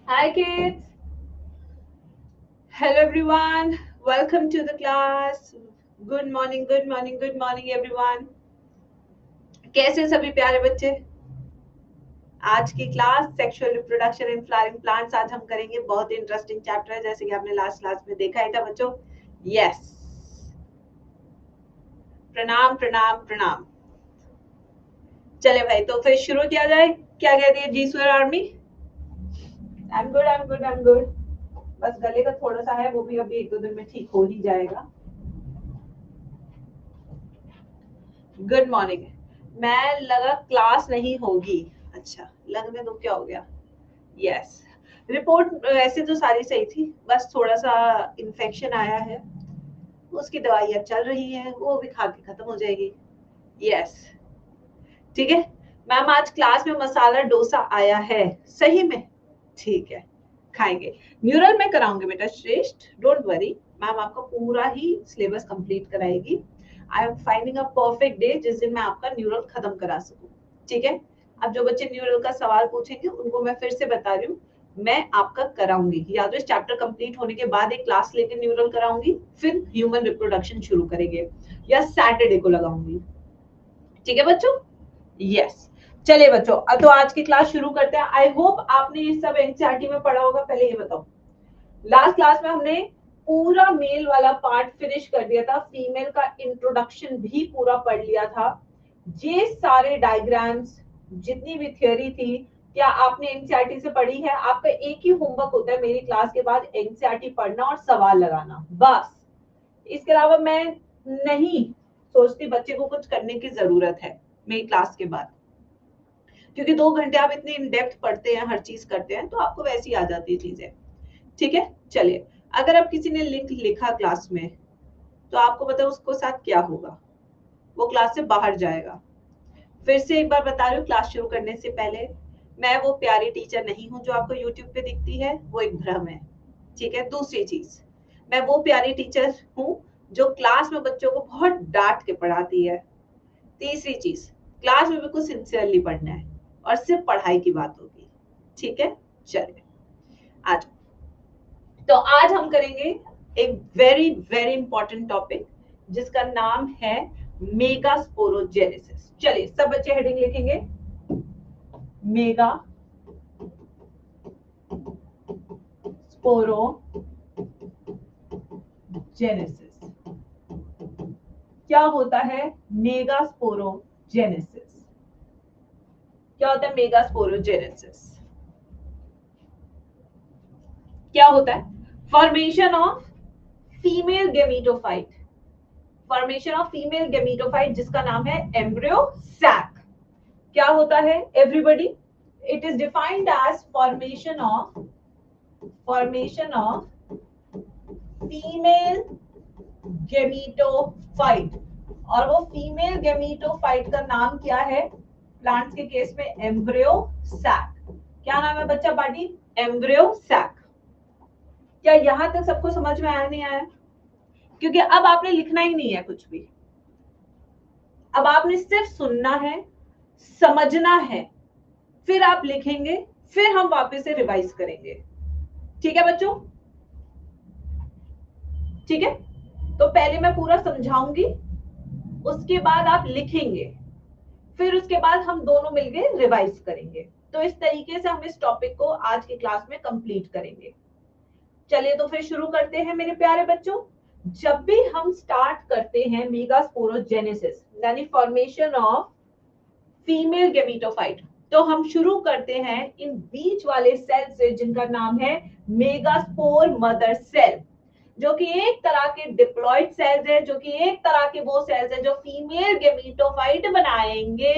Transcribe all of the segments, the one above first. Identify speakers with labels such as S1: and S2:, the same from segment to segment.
S1: Hi kids. Hello everyone. Welcome to the class. Good morning, good morning, good morning everyone. कैसे हैं सभी प्यारे बच्चे? आज की class sexual reproduction in flowering plants आज हम करेंगे। बहुत इंटरेस्टिंग चैप्टर है जैसे कि आपने लास्ट क्लास में देखा ही था बच्चों। यस, प्रणाम प्रणाम प्रणाम। चले भाई, तो फिर शुरू किया जाए। क्या कहती है जी स्वर army? I am good, I am good, I am good. बस गले का थोड़ा सा है, वो भी अभी एक दो दिन में ठीक हो ही जाएगा। Good morning. मैं लगा क्लास नहीं होगी। अच्छा, लगने दो क्या हो गया। यस, रिपोर्ट वैसे तो सारी सही थी, बस थोड़ा सा इन्फेक्शन आया है। उसकी दवाइयाँ चल रही हैं, वो भी खा के खत्म हो जाएगी। यस, ठीक है। मैम आज क्लास में मसाला डोसा आया है सही में? ठीक है, खाएंगे। न्यूरल में कराऊंगे बेटा श्रेष्ठ, डोंट वरी। मैम आपका पूरा ही सिलेबस कंप्लीट कराएगी। I am finding a perfect day जिस दिन मैं आपका न्यूरल खत्म करा सकूं। ठीक है। अब जो बच्चे न्यूरल का सवाल पूछेंगे उनको मैं फिर से बता रही हूँ, मैं आपका कराऊंगी। या तो इस चैप्टर कंप्लीट होने के बाद एक क्लास लेकर न्यूरल कराऊंगी, फिर ह्यूमन रिप्रोडक्शन शुरू करेंगे, या सैटरडे को लगाऊंगी। ठीक है बच्चों? यस। चलिए बच्चों, तो आज की क्लास शुरू करते हैं। आई होप आपने ये सब एनसीईआरटी में पढ़ा होगा। पहले ये बताओ, लास्ट क्लास में हमने पूरा मेल वाला पार्ट फिनिश कर दिया था, फीमेल का इंट्रोडक्शन भी पूरा पढ़ लिया था। ये सारे डायग्राम्स, जितनी भी थ्योरी थी, क्या आपने एनसीईआरटी से पढ़ी है? आपका एक ही होमवर्क होता है मेरी क्लास के बाद, एनसीईआरटी पढ़ना और सवाल लगाना, बस। इसके अलावा मैं नहीं सोचती बच्चे को कुछ करने की जरूरत है मेरी क्लास के बाद, क्योंकि 2 घंटे आप इतने इन डेप्थ पढ़ते हैं, हर चीज करते हैं, तो आपको वैसी आ जाती है चीजें। ठीक है। चलिए, अगर अब किसी ने लिंक लिखा क्लास में, तो आपको पता है उसको साथ क्या होगा? वो क्लास से बाहर जाएगा। फिर से एक बार बता रही हूँ, क्लास शुरू करने से पहले, मैं वो प्यारी टीचर नहीं हूँ जो आपको यूट्यूब पे दिखती है, वो एक भ्रम है। ठीक है। दूसरी चीज, मैं वो प्यारी टीचर हूँ जो क्लास में बच्चों को बहुत डांट के पढ़ाती है। तीसरी चीज, क्लास में बिल्कुल सिंसियरली पढ़ना है और सिर्फ पढ़ाई की बात होगी। ठीक है। चलिए, आज तो आज हम करेंगे एक वेरी वेरी इंपॉर्टेंट टॉपिक जिसका नाम है मेगास्पोरोजेनेसिस। चलिए सब बच्चे हेडिंग लिखेंगे, मेगा स्पोरोजेनेसिस। क्या होता है मेगास्पोरोजेनेसिस? क्या होता है मेगास्पोरोजेनेसिस? क्या होता है? Formation of female gametophyte. Formation of female gametophyte जिसका नाम है एम्ब्रियो सैक। क्या होता है everybody? It is defined as formation of female gametophyte. और वो फीमेल गेमीटोफाइट का नाम क्या है प्लांट्स के केस में? Embryo sac. क्या नाम है बच्चा पार्टी? Embryo sac. क्या यहां तक सबको समझ में आया नहीं आया? क्योंकि अब आपने लिखना ही नहीं है कुछ भी, अब आपने सिर्फ सुनना है, समझना है, फिर आप लिखेंगे, फिर हम वापस से रिवाइज करेंगे। ठीक है बच्चों? ठीक है। तो पहले मैं पूरा समझाऊंगी, उसके बाद आप लिखेंगे, फिर उसके बाद हम दोनों मिलकर रिवाइज करेंगे। तो इस तरीके से हम इस टॉपिक को आज की क्लास में कंप्लीट करेंगे। चलिए तो फिर शुरू करते हैं मेरे प्यारे बच्चों। जब भी हम स्टार्ट करते हैं मेगास्पोरोजेनेसिस यानी फॉर्मेशन ऑफ फीमेल गेमीटोफाइट, तो हम शुरू करते हैं इन बीच वाले सेल से जिनका नाम है मेगास्पोर मदर सेल, जो कि एक तरह के डिप्लॉइड सेल्स है, जो कि एक तरह के वो सेल्स है जो फीमेल गेमीटोफाइट बनाएंगे।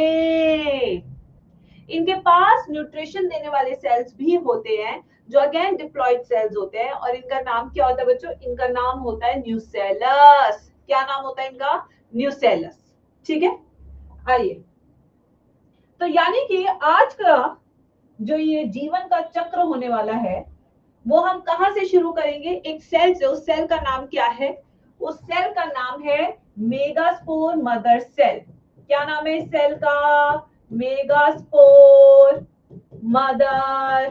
S1: इनके पास न्यूट्रिशन देने वाले सेल्स भी होते हैं जो अगेन डिप्लॉइड सेल्स होते हैं, और इनका नाम क्या होता है बच्चों? इनका नाम होता है न्यूसेलस। क्या नाम होता है इनका? न्यूसेलस। ठीक है। आइए, तो यानी कि आज का जो ये जीवन का चक्र होने वाला है वो हम कहां से शुरू करेंगे? एक सेल से। उस सेल का नाम क्या है? उस सेल का नाम है मेगास्पोर मदर सेल। क्या नाम है इस सेल का? मेगास्पोर मदर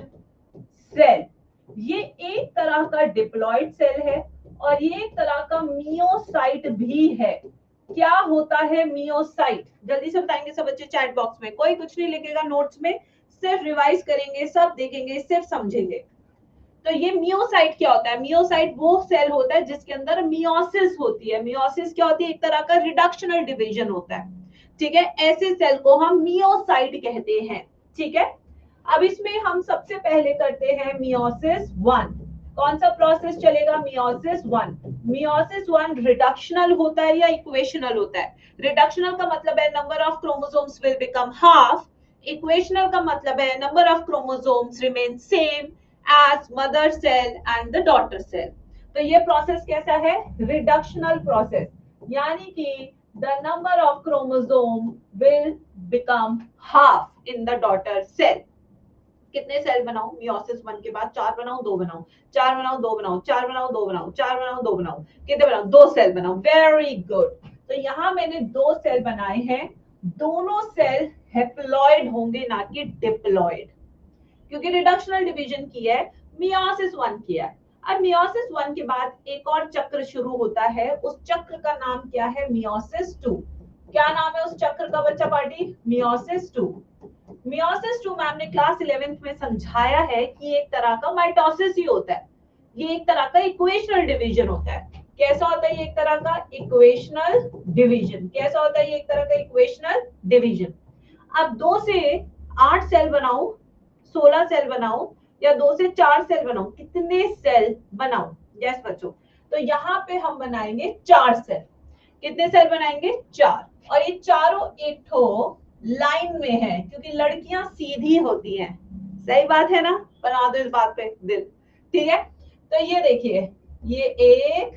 S1: सेल, ये एक तरह का डिप्लॉइड सेल है और ये एक तरह का मियोसाइट भी है। क्या होता है मियोसाइट? जल्दी से बताएंगे सब बच्चे चैट बॉक्स में, कोई कुछ नहीं लिखेगा नोट्स में, सिर्फ रिवाइज करेंगे, सब देखेंगे, सिर्फ समझेंगे। तो ये मियोसाइट क्या होता है? मियोसाइट वो सेल होता है जिसके अंदर मियोसिस होती है। मियोसिस क्या होती है? एक तरह का रिडक्शनल डिवीजन होता है, ठीक है। ऐसे सेल को हम मियोसाइट कहते हैं, ठीक है। अब इसमें हम सबसे पहले करते हैं मियोसिस 1। कौन सा प्रोसेस चलेगा? मियोसिस 1। मियोसिस 1 रिडक्शनल होता है या इक्वेशनल होता है? रिडक्शनल का मतलब है number of chromosomes will become half, equational का मतलब है number of chromosomes remain same as mother cell and the daughter cell. तो ये प्रोसेस कैसा है? रिडक्शनल प्रोसेस, यानी कि the number of chromosome will become half in the daughter cell। कितने सेल बनाऊं मियोसिस 1 के बाद? 4 बनाऊं, 2 बनाऊं, 4 बनाऊं, 2 बनाऊं, 4 बनाऊं, 2 बनाऊं, 4 बनाऊं, 2 बनाऊं, कितने बनाऊं? 2 सेल बनाऊं। Very good. तो यहां मैंने 2 सेल बनाए हैं, दोनों सेल हेप्लॉइड होंगे ना कि डिप्लॉइड, क्योंकि रिडक्शनल डिवीजन की है, मियोसिस 1 किया है। अब मियोसिस 1 के बाद एक और चक्र शुरू होता है, उस चक्र का नाम क्या है? मियोसिस 2। क्या नाम है उस चक्र का बच्चा पार्टी? मियोसिस 2। मियोसिस 2 मैम ने क्लास 11th में समझाया है कि एक तरह का माइटोसिस ही होता है, ये एक तरह का इक्वेशनल डिवीजन होता है। कैसा होता है ये? एक तरह का इक्वेशनल डिवीजन। कैसा होता है ये? एक तरह का इक्वेशनल डिवीजन। अब 2 से 8 सेल बनाऊं, 16 सेल बनाऊं, या 2 से 4 सेल बनाऊं, कितने सेल बनाऊं? यस बच्चों, तो यहाँ पे हम बनाएंगे 4 सेल। कितने सेल बनाएंगे? 4। और ये चारों एक ठो लाइन में है, क्योंकि लड़कियां सीधी होती हैं। सही बात है ना? बना दो इस बात पे दिल, ठीक है। तो ये देखिए, ये 1,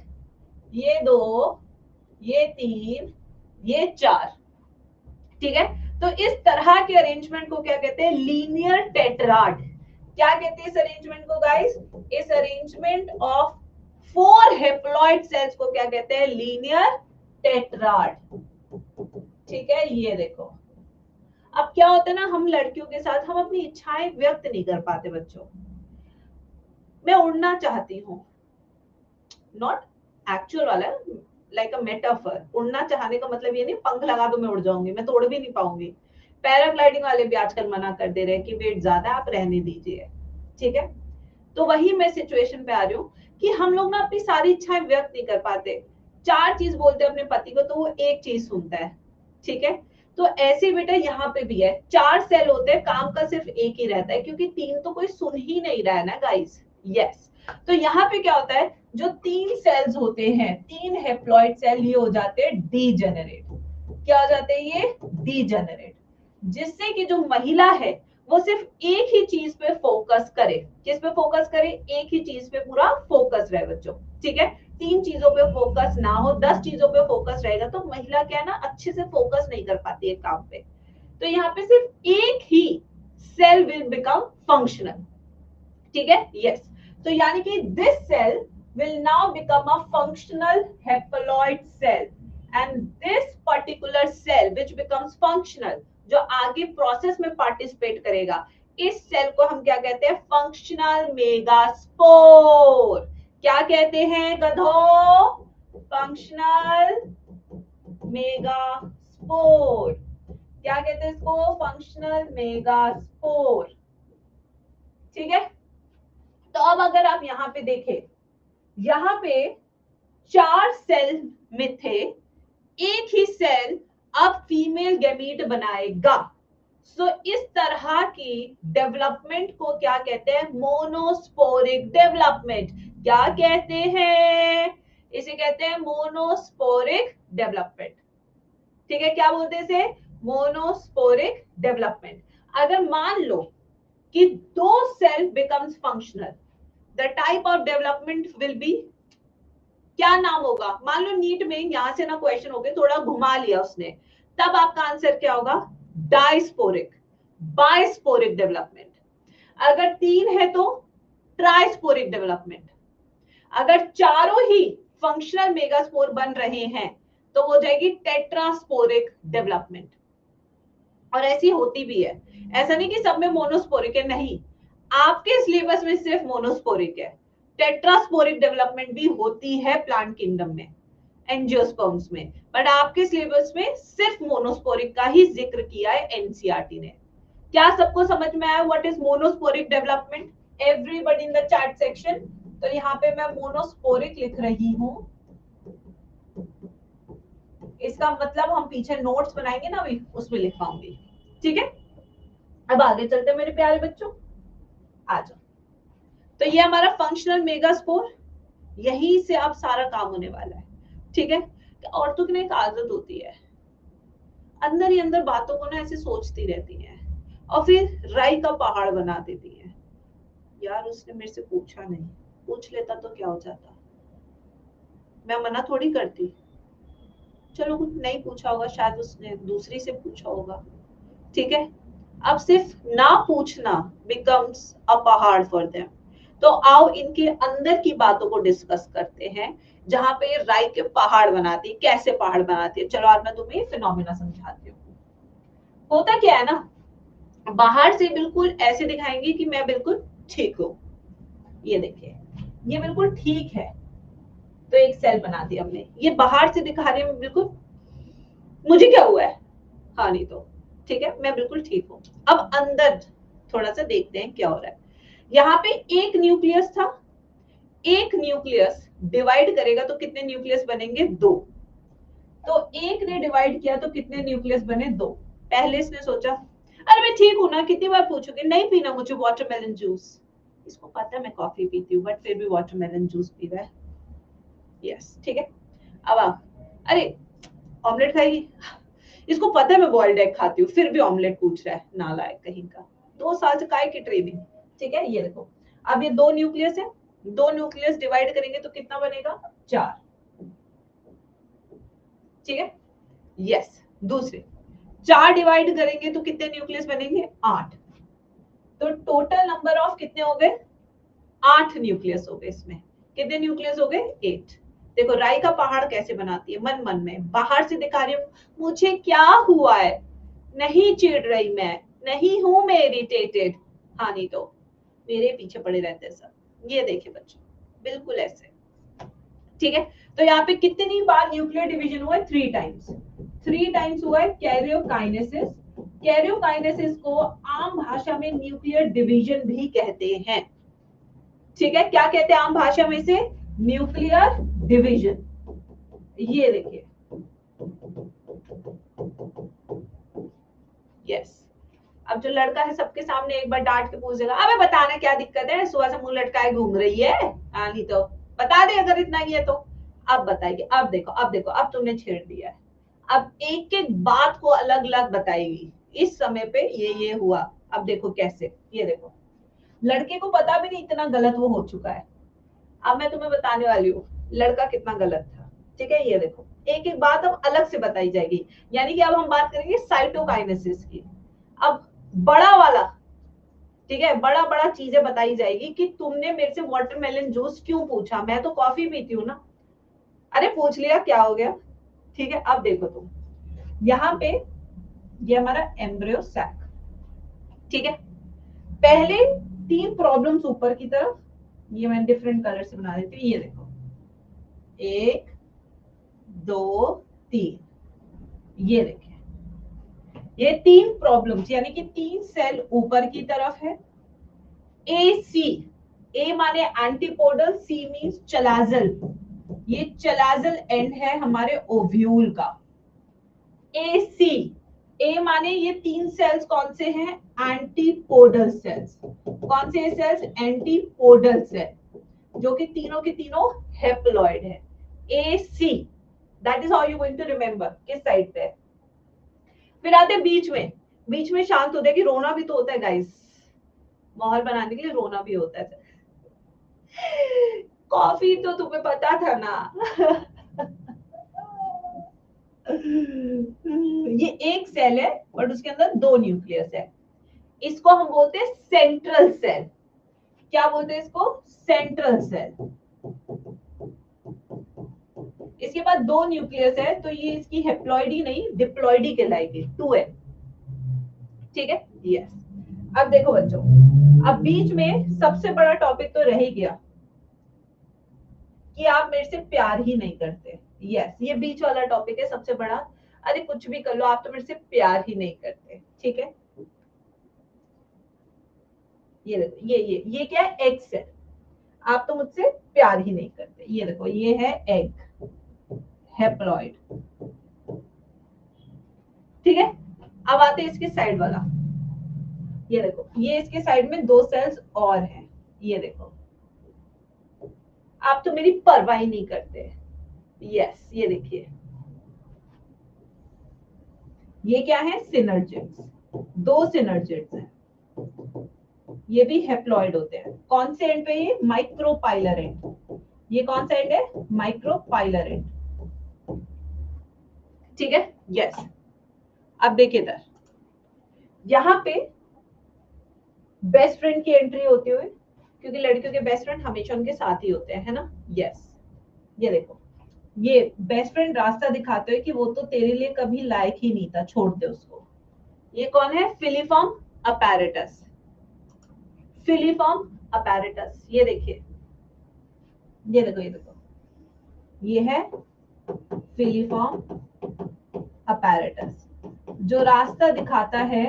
S1: ये 2, ये 3, ये 4, ठीक है। तो इस तरह के अरेंजमेंट को क्या कहते हैं? Linear tetrad. क्या कहते हैं इस अरेंजमेंट को गाइस? इस अरेंजमेंट ऑफ 4 हेप्लॉइड सेल्स को क्या कहते हैं? लीनियर टेट्राड, ठीक है। ये देखो, अब क्या होता है ना, हम लड़कियों के साथ हम अपनी इच्छाएं व्यक्त नहीं कर पाते बच्चों। मैं उड़ना चाहती हूँ, नॉट एक्चुअल वाला, लाइक अ मेटाफर। उड़ना चाहने का मतलब ये नहीं पंख लगा दो मैं उड़ जाऊंगी, मैं तो उड़ भी नहीं पाऊंगी। पैराग्लाइडिंग वाले भी आजकल मना कर दे रहे हैं कि वेट ज्यादा, आप रहने दीजिए, ठीक है। तो वही मैं सिचुएशन पे आ रही हूँ कि हम लोग ना अपनी सारी इच्छाएं व्यक्त नहीं कर पाते। 4 चीज बोलते हैं अपने पति को तो वो एक चीज सुनता है, ठीक है। तो ऐसे बेटा यहाँ पे भी है, 4 सेल होते हैं, काम का सिर्फ एक ही रहता है, क्योंकि 3 तो कोई सुन ही नहीं रहा है ना गाइस। यस, तो यहाँ पे क्या होता है, जो 3 सेल्स होते हैं, 3 हेप्लॉइड सेल, ये हो जाते हैं डीजेनरेट। क्या हो जाते हैं ये? डीजेनरेट। जिससे कि जो महिला है वो सिर्फ एक ही चीज पे फोकस करे। किस पे फोकस करे? एक ही चीज पे पूरा फोकस रहे बच्चों, ठीक है। 3 चीजों पे फोकस ना हो, 10 चीजों पे फोकस रहेगा तो महिला क्या है ना, अच्छे से फोकस नहीं कर पाती है काम पे। तो यहाँ पे सिर्फ एक ही सेल विल बिकम फंक्शनल, ठीक है। यस, तो यानी कि this cell will now become a functional haploid cell, and this particular cell which becomes functional, जो आगे प्रोसेस में पार्टिसिपेट करेगा, इस सेल को हम क्या कहते हैं? Functional megaspore. क्या कहते हैं गधो? Functional megaspore. क्या कहते हैं इसको? फंक्शनल मेगास्पोर, ठीक है। तो अब अगर आप यहाँ पे देखें, यहाँ पे 4 सेल में थे, एक ही सेल अब फीमेल गैमीट बनाएगा। सो इस तरह की डेवलपमेंट को क्या कहते हैं? Monosporic development. क्या कहते हैं? इसे कहते हैं मोनोस्पोरिक डेवलपमेंट, ठीक है। क्या बोलते हैं इसे? Monosporic development. अगर मान लो कि 2 cell becomes functional, the type of development will be, क्या नाम होगा? मान लो नीट में यहां से ना क्वेश्चन हो गए, थोड़ा घुमा लिया उसने, तब आपका आंसर क्या होगा? Diasporic, bisporic development. अगर 3 है तो ट्राइस्पोरिक डेवलपमेंट। अगर चारों ही फंक्शनल मेगास्पोर बन रहे हैं तो हो जाएगी टेट्रास्पोरिक डेवलपमेंट। और ऐसी होती भी है, ऐसा नहीं कि सब में मोनोस्पोरिक है, नहीं। आपके सिलेबस में सिर्फ मोनोस्पोरिक है, टेट्रास्पोरिक डेवलपमेंट भी होती है प्लांट किंगडम में, एंजियोस्पर्म्स में, बट आपके सिलेबस में सिर्फ मोनोस्पोरिक का ही जिक्र किया है एनसीईआरटी ने। क्या सबको समझ में आया what is monosporic development? Everybody in the chat section. तो यहाँ पे मैं मोनोस्पोरिक लिख रही हूँ, इसका मतलब हम पीछे नोट्स बनाएंगे ना अभी, उसमें लिख पाऊंगी। ठीक है, अब आगे चलते हैं मेरे प्यारे बच्चों, आ जाओ। तो ये हमारा फंक्शनल मेगास्पोर, यही से अब सारा काम होने वाला है। ठीक है, औरतों की ना एक आदत होती है, अंदर ही अंदर बातों को ना ऐसे सोचती रहती हैं और फिर राई का पहाड़ बना देती हैं। यार उसने मेरे से पूछा नहीं, पूछ लेता तो क्या हो जाता, मैं मना थोड़ी करती। चलो कुछ नहीं पूछा होगा, शायद उसने दूसरी से पूछा होगा। ठीक है, अब सिर्फ ना पूछना बिकम्स अ पहाड़ फॉर देम। तो आओ इनके अंदर की बातों को डिस्कस करते हैं, जहां पे राई के पहाड़ बनाती है। कैसे पहाड़ बनाती है, चलो आज मैं तुम्हें फिनोमेना समझाती हूँ। होता क्या है ना, बाहर से बिल्कुल ऐसे दिखाएंगे कि मैं बिल्कुल ठीक हूँ, ये देखिए ये बिल्कुल ठीक है, तो एक सेल बना दी हमने, ये बाहर से दिखा रही है बिल्कुल मुझे क्या हुआ है, हाँ नहीं तो ठीक है मैं बिल्कुल ठीक हूँ। अब अंदर थोड़ा सा देखते हैं क्या हो रहा है। यहाँ पे एक न्यूक्लियस था, एक न्यूक्लियस डिवाइड करेगा तो कितने न्यूक्लियस बनेंगे, 2। तो एक ने डिवाइड किया तो कितने न्यूक्लियस बने, 2। पहले इसने सोचा अरे मैं ठीक हूं ना, कितनी बार पूछोगे, नहीं पीना मुझे वाटरमेलन जूस। इसको पता है मैं कॉफी पीती हूँ, बट फिर भी वाटरमेलन जूस पी रहा है। यस ठीक है, अब आप अरे ऑमलेट खाएगी, इसको पता है मैं बॉइल्ड एग खाती हूँ, फिर भी ऑमलेट पूछ रहा है, नालायक कहीं का। 2 साल से काय की ट्रेनिंग। ठीक है, ये देखो अब ये 2 न्यूक्लियस है, 2 न्यूक्लियस डिवाइड करेंगे तो कितना बनेगा, 4। ठीक है, यस। दूसरे 4 डिवाइड करेंगे तो कितने न्यूक्लियस बनेंगे, 8। तो टोटल नंबर ऑफ कितने हो गए, 8 न्यूक्लियस हो गए। इसमें कितने न्यूक्लियस हो गए, 8। देखो राई का पहाड़ कैसे बनाती है, मन मन में बाहर से दिखा रही हूँ मुझे क्या हुआ है, नहीं चिढ़ रही मैं, नहीं हूं मैं इरिटेटेड, हाँ नहीं तो मेरे पीछे पड़े रहते हैं सब। ये देखिए बच्चों बिल्कुल ऐसे। ठीक है, तो यहाँ पे कितनी बार न्यूक्लियर डिवीजन हुआ है, 3 टाइम्स। 3 टाइम्स हुआ है कैरियोकाइनेसिस। कैरियोकाइनेसिस को आम भाषा में न्यूक्लियर डिवीजन भी कहते हैं। ठीक है, क्या कहते हैं आम भाषा में से, न्यूक्लियर डिवीजन। ये देखिए यस। अब जो लड़का है सबके सामने एक बार डांट के पूछेगा अबे बताना क्या दिक्कत है, सुबह से मुंह लटकाए घूम रही है, नहीं तो बता दे अगर इतना ही है तो। अब बताइए, अब देखो अब देखो, अब तुमने छेड़ दिया है, अब एक एक बात को अलग अलग बताएगी, इस समय पे ये हुआ। अब देखो कैसे, ये देखो लड़के को पता भी नहीं इतना गलत वो हो चुका है। अब मैं तुम्हें बताने वाली हूँ लड़का कितना गलत था। ठीक है, ये देखो एक एक बात अब अलग से बताई जाएगी, यानी कि अब हम बात करेंगे साइटोकाइनेसिस की। अब बड़ा वाला, ठीक है, बड़ा बड़ा चीजें बताई जाएगी कि तुमने मेरे से वाटरमेलन जूस क्यों पूछा, मैं तो कॉफी पीती हूँ ना, अरे पूछ लिया क्या हो गया। ठीक है, अब देखो तुम यहाँ पे ये हमारा एम्ब्रियो सैक। ठीक है, पहले 3 प्रॉब्लम्स ऊपर की तरफ, ये मैं डिफरेंट कलर से बना देती हूँ, ये देखो 1 2 3, ये देखिए ये 3 प्रॉब्लम्स, यानी कि 3 सेल ऊपर की तरफ है। ए सी, ए माने एंटीपोडल, सी मींस चलाजल, ये चलाजल एंड है हमारे ओव्यूल का। ए सी, ए माने ये 3 सेल्स कौन से हैं, एंटीपोडल सेल्स। कौन से सेल्स, एंटीपोडल सेल, जो कि तीनों के तीनों हेप्लॉइड है। A C, that is how you going to remember किस साइड पे। फिर आते बीच में, बीच में शांत होते कि रोना भी तो होता है गाइस, माहौल बनाने के लिए रोना भी होता है। कॉफी तो तुम्हें पता था ना। ये एक सेल है बट उसके अंदर 2 न्यूक्लियस है, इसको हम बोलते हैं सेंट्रल सेल। क्या बोलते हैं इसको, सेंट्रल सेल। इसके बाद 2 न्यूक्लियस है तो ये इसकी हेप्लॉइडी नहीं डिप्लॉइडी कहलाएगी, 2 है। ठीक है, यस। अब देखो बच्चों, अब बीच में सबसे बड़ा टॉपिक तो रह ही गया कि आप मेरे से प्यार ही नहीं करते। यस, ये बीच वाला टॉपिक है सबसे बड़ा। अरे कुछ भी कर लो, आप तो मेरे से प्यार ही नहीं करते। ठीक है, ये देखो, ये क्या है? Egg cell. आप तो मुझसे प्यार ही नहीं करते। ये देखो, ये है एग, हेप्लॉइड। ठीक है, अब आते हैं इसके साइड वाला। ये देखो, ये इसके साइड में दो सेल्स और हैं। ये देखो, आप तो मेरी परवाह ही नहीं करते। यस, ये देखिए, ये क्या है? सिनर्जिड्स। दो सिनर्जिड्स हैं, ये भी हेप्लॉइड होते हैं। कौन से एंड पे? ये माइक्रोपाइलर एंड। ये कौन सा एंड है? Micropylar and. ठीक है, यस। अब देखिए इधर, यहाँ पे बेस्ट फ्रेंड की एंट्री होती हुई, क्योंकि लड़कियों के बेस्ट फ्रेंड हमेशा उनके साथ ही होते हैं, है ना? यस, ये देखो, ये बेस्ट फ्रेंड रास्ता दिखाते हुए कि वो तो तेरे लिए कभी लायक ही नहीं था, छोड़ दे उसको। ये कौन है? Filiform apparatus. फिलीफॉर्म अपैरेटस, ये देखिए, ये देखो, ये देखो, ये है फिलीफॉर्म अपैरेटस, जो रास्ता दिखाता है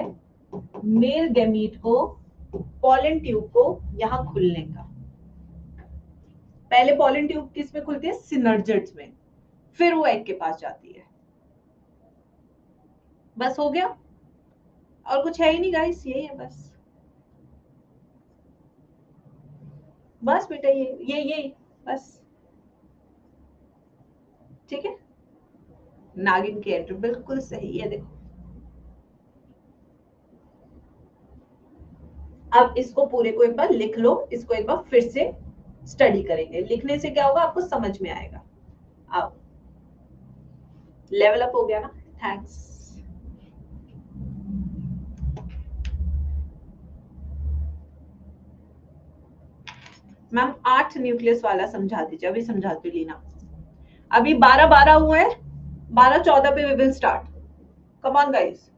S1: मेल गैमीट को, पॉलन ट्यूब को यहां खुलने का। पहले पॉलन ट्यूब किस में खुलती है? सिनर्जिड्स में, फिर वो एग के पास जाती है। बस हो गया, और कुछ है ही नहीं गाइस, यही है बस। बस बेटा, ये बस। ठीक है, नागिन की एंट्री बिल्कुल सही। ये देखो, अब इसको पूरे को एक बार लिख लो, इसको एक बार फिर से स्टडी करेंगे। लिखने से क्या होगा? आपको समझ में आएगा। अब लेवल अप हो गया ना? थैंक्स। मैम 8 न्यूक्लियस वाला समझा दीजिए, अभी समझाती हूँ लीना। अभी 12 हुए हैं, 12-14 पे we will start. Come on guys.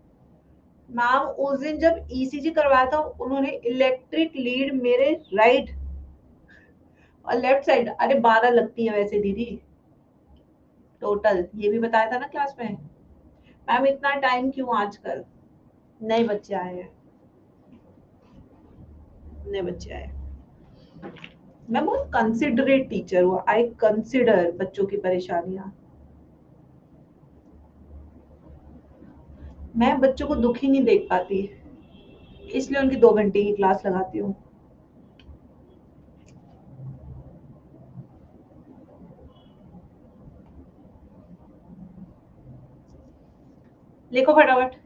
S1: Ma'am उस दिन जब ईसीजी करवाया था, उन्होंने इलेक्ट्रिक लीड मेरे राइट और लेफ्ट साइड, अरे 12 लगती है वैसे दीदी टोटल, ये भी बताया था ना क्लास में। मैम इतना टाइम क्यों आजकल? नए बच्चे आए हैं, नए बच्चे आए। मैं बहुत कंसिडरेट टीचर हूँ, आई कंसिडर बच्चों की परेशानियां। मैं बच्चों को दुखी नहीं देख पाती, इसलिए उनकी 2 घंटे की क्लास लगाती हूँ। लिखो फटाफट।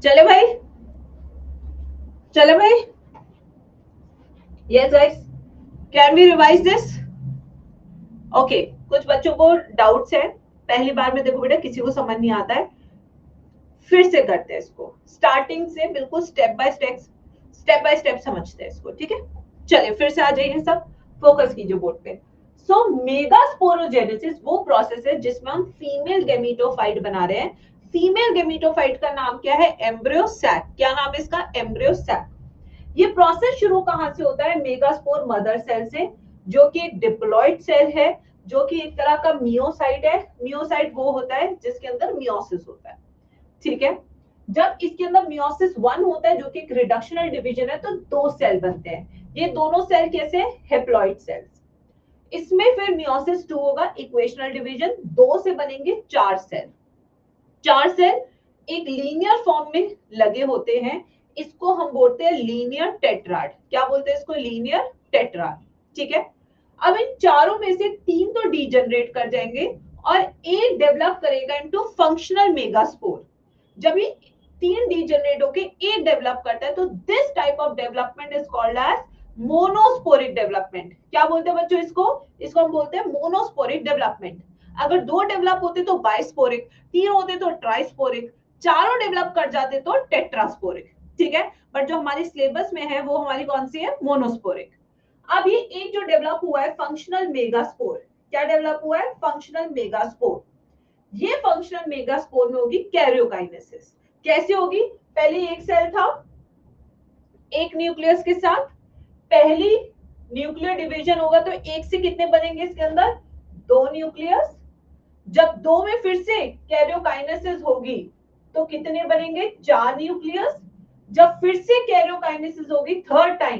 S1: चले भाई, चले भाई। Yes guys, can we revise this? Okay, कुछ बच्चों को डाउट्स है। पहली बार में देखो बेटा, किसी को समझ नहीं आता है, फिर से करते हैं इसको स्टार्टिंग से, बिल्कुल स्टेप बाय स्टेप समझते हैं इसको। ठीक है, चलिए फिर से आ जाइए सब, फोकस कीजिए बोर्ड पे। सो मेगास्पोरोजेनेसिस वो प्रोसेस है जिसमें हम फीमेल गेमीटोफाइट बना रहे हैं। फीमेल गेमीटोफाइट का नाम क्या है? Embryo sac. क्या नाम है इसका? Embryo sac. ये प्रोसेस शुरू कहां से होता है? मेगास्पोर मदर सेल से, जो कि एक डिप्लॉइड सेल है, जो कि एक तरह का मियोसाइट है। मियोसाइट वो होता है जिसके अंदर मियोसिस होता है। ठीक है, जब इसके अंदर मियोसिस 1 होता है, जो कि एक रिडक्शनल डिवीजन है, तो 2 सेल बनते हैं। ये दोनों सेल कैसे? Haploid cells. इसमें फिर मियोसिस 2 होगा, इक्वेशनल डिवीजन, 2 से बनेंगे 4 सेल। 4 सेल एक लीनियर फॉर्म में लगे होते हैं, इसको हम बोलते हैं लीनियर टेट्राड। क्या बोलते हैं इसको? Linear tetrad. ठीक है, अब इन चारों में से 3 तो डीजनरेट कर जाएंगे और एक डेवलप करेगा इनटू फंक्शनल मेगास्पोर। जब ये 3 डीजनरेट होके एक डेवलप करता है, तो this type of development is called as monosporic development. क्या बोलते हैं बच्चों इसको? इसको हम बोलते हैं मोनोस्पोरिक डेवलपमेंट। अगर 2 डेवलप होते तो बाइस्पोरिक, 3 होते तो ट्राइस्पोरिक, चारों डेवलप कर जाते तो टेट्रास्पोरिक। ठीक है, बट जो हमारी सिलेबस में है वो हमारी कौन सी है, मोनोस्पोरिक। अब ये एक जो डेवलप हुआ है फंक्शनल मेगास्पोर, क्या डेवलप हुआ है, फंक्शनल मेगास्पोर। ये फंक्शनल मेगास्पोर में होगी कैरियोकाइनेसिस। कैसे होगी, पहले एक सेल था एक न्यूक्लियस के साथ, पहली न्यूक्लियर डिवीजन होगा तो एक से कितने बनेंगे इसके अंदर, दो न्यूक्लियस। जब दो में फिर से कैरियोकाइनेसिस होगी तो कितने बनेंगे, चार न्यूक्लियस। जब फिर से कैरियोकाइनेसिस होगी थर्ड टाइम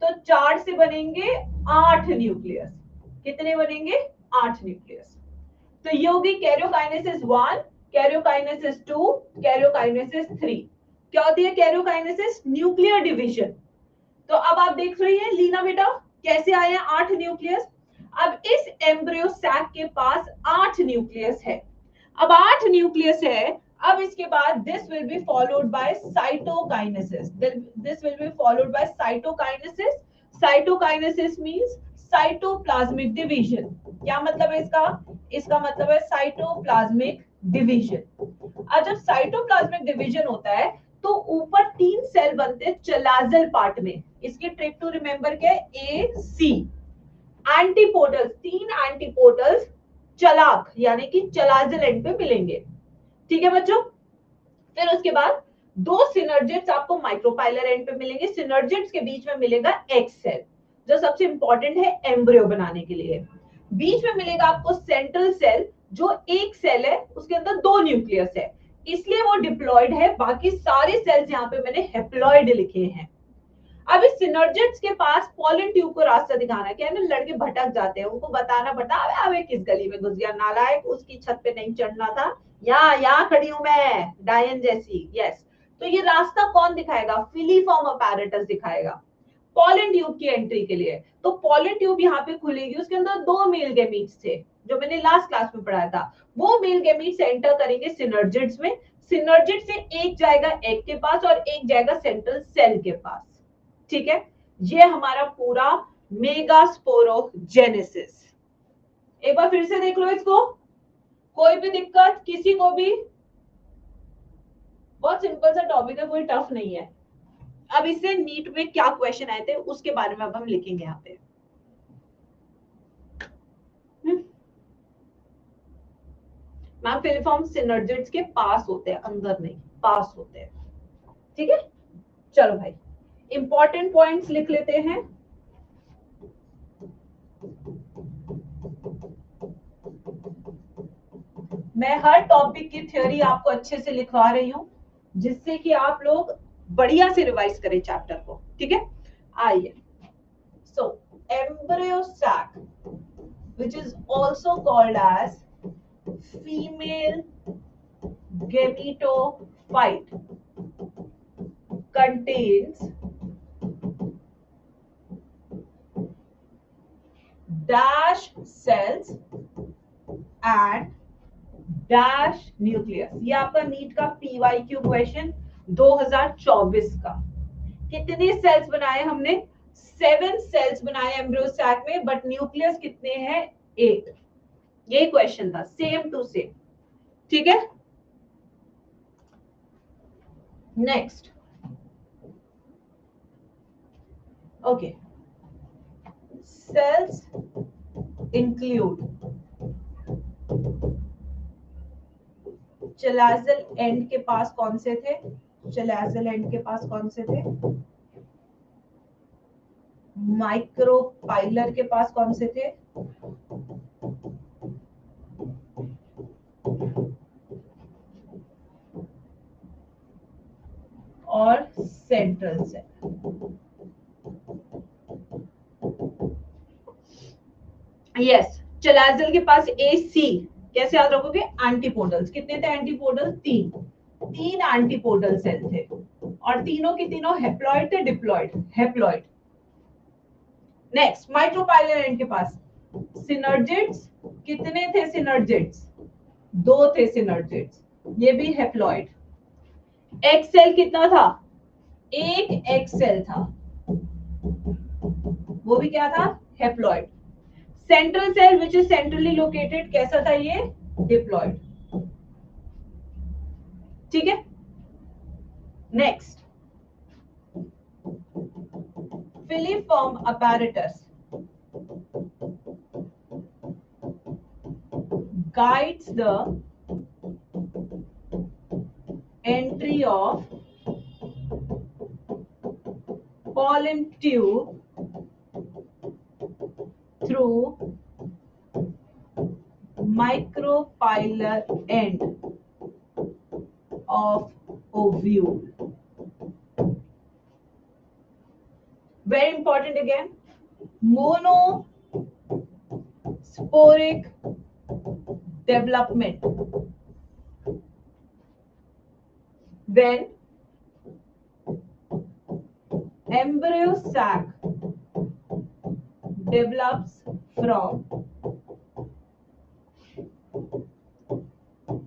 S1: तो चार से बनेंगे आठ न्यूक्लियस। कितने बनेंगे, आठ न्यूक्लियस। तो ये होगी कैरियोकाइनेसिस 1, कैरियोकाइनेसिस 2, कैरियोकाइनेसिस 3। क्या होती है कैरियोकाइनेसिस, न्यूक्लियर डिवीजन। तो अब आप देख रही हैं लीना बेटा कैसे आए हैं आठ न्यूक्लियस। अब इस एम्ब्रियो सैक के पास आठ न्यूक्लियस है। अब आठ न्यूक्लियस है, अब इसके बाद this will be followed by cytokinesis. This will be followed by cytokinesis. Cytokinesis means cytoplasmic division. क्या मतलब है इसका, इसका मतलब है साइटोप्लाज्मिक डिवीजन। अब जब साइटोप्लाज्मिक डिवीजन होता है तो ऊपर तीन सेल बनते हैं चलाजल पार्ट में। इसकी ट्रिक टू रिमेंबर क्या है, ए सी। एंटीपोडल्स, तीन एंटीपोडल्स चलाक यानी कि चलाजल एंड पे मिलेंगे। ठीक है बच्चों, फिर उसके बाद दो सिनर्जिट्स आपको माइक्रोपाइलर एंड पे मिलेंगे। सिनर्जिट्स के बीच में मिलेगा एक्स सेल जो सबसे इंपॉर्टेंट है एम्ब्रियो बनाने के लिए। बीच में मिलेगा आपको सेंट्रल सेल जो एक सेल है उसके अंदर दो न्यूक्लियस है, इसलिए वो डिप्लॉयड है। बाकी सारे सेल्स यहाँ पे मैंने हेप्लॉयड लिखे हैं। अब इस सिनर्जिट्स के पास पॉलन ट्यूब को रास्ता दिखाना है। क्या है ना, लड़के भटक जाते हैं, उनको बताना पड़ता है अबे किस गली में घुस गया नालायक, उसकी छत पे नहीं चढ़ना था, यहाँ खड़ी हूं मैं डायन जैसी। यस, तो ये रास्ता कौन दिखाएगा, फिलीफॉर्म अपैरेटस दिखाएगा पॉलन ट्यूब की एंट्री के लिए। तो पॉलन ट्यूब यहाँ पे खुलेगी, उसके अंदर दो मेल गैमीट्स थे जो मैंने लास्ट क्लास में पढ़ाया था। वो मेल गैमीट्स एंटर करेंगे सिनर्जिट्स में। सिनर्जिट से एक जाएगा एग के पास और एक जाएगा सेंट्रल सेल के पास। ठीक है, ये हमारा पूरा मेगास्पोरोजेनेसिस। एक बार फिर से देख लो इसको, कोई भी दिक्कत किसी को भी, बहुत सिंपल सा टॉपिक है, कोई टफ नहीं है। अब इससे नीट में क्या क्वेश्चन आए थे उसके बारे में अब हम लिखेंगे यहाँ पे। मैम फिलिफॉर्म सिनर्जिट्स के पास होते हैं, अंदर नहीं, पास होते हैं। ठीक है, चलो भाई इंपॉर्टेंट पॉइंट्स लिख लेते हैं। मैं हर टॉपिक की थ्योरी आपको अच्छे से लिखवा रही हूँ जिससे कि आप लोग बढ़िया से रिवाइज करें चैप्टर को। ठीक है, आइए। So embryo sac which is also called as female gametophyte contains dash cells and dash nucleus। ये आपका नीट का PYQ क्वेश्चन 2024 का। कितने सेल्स बनाए हमने, 7 सेल्स बनाए एम्ब्रियो सैक में, बट न्यूक्लियस कितने हैं, 8। ये क्वेश्चन था सेम टू सेम। ठीक है, next. Okay, cells include chalazal end के पास कौन से थे, चलाजल एंड के पास कौन से थे, माइक्रोपाइलर के पास कौन से थे, और सेंट्रल सेल। यस, चलाजल के पास ए सी, कैसे याद रखोगे, एंटीपोडल्स। कितने थे एंटीपोडल्स, तीन एंटीपोडल सेल थे और तीनों के तीनों हेप्लॉइड थे, diploid, haploid. Next, micropylar and के पास सिनर्जिट्स, कितने थे सिनर्जिट्स, 2 थे सिनर्जिट्स, ये भी हेप्लॉइड। एक्सेल कितना था, एक एक्सेल था, वो भी क्या था, haploid. Central cell which is centrally located, कैसा था ये, डिप्लॉइड। ठीक है, next filiform apparatus guides the entry of pollen tube through micropylar end of ovule. Very important again. Monosporic development. When embryo sac develops from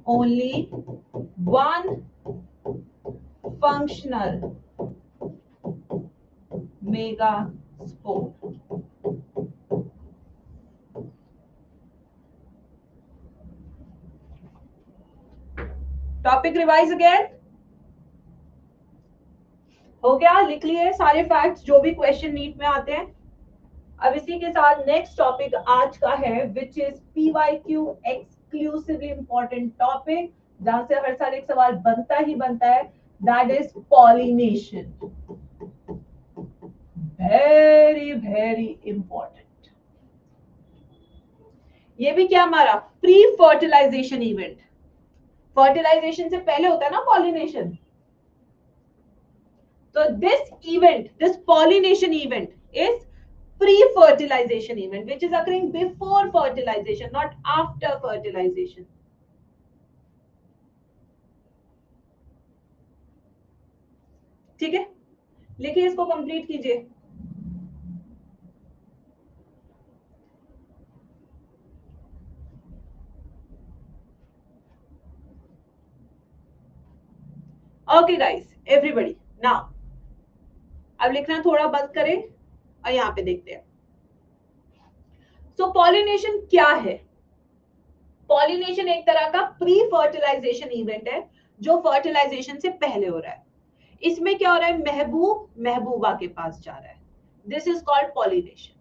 S1: only one functional megaspore. Topic revise again हो गया, लिख लिए सारे facts जो भी question NEET में आते हैं। अब इसी के साथ नेक्स्ट टॉपिक आज का है which is PYQ exclusively important topic, जहां से हर साल एक सवाल बनता ही बनता है, that is pollination. Very very important. ये भी क्या हमारा प्री फर्टिलाइजेशन इवेंट, फर्टिलाइजेशन से पहले होता है ना पॉलिनेशन। तो this pollination event is pre-fertilization event which is occurring before fertilization, not after fertilization. ठीक है, लिखिए इसको कंप्लीट कीजिए। ओके गाइस, एवरीबॉडी नाउ अब लिखना थोड़ा बंद करें और यहां पे देखते हैं। सो पॉलिनेशन क्या है? पॉलिनेशन एक तरह का प्री फर्टिलाइजेशन इवेंट है जो फर्टिलाइजेशन से पहले हो रहा है। इसमें क्या हो रहा है, महबूबा के पास जा रहा है, दिस इज कॉल्ड पॉलिनेशन।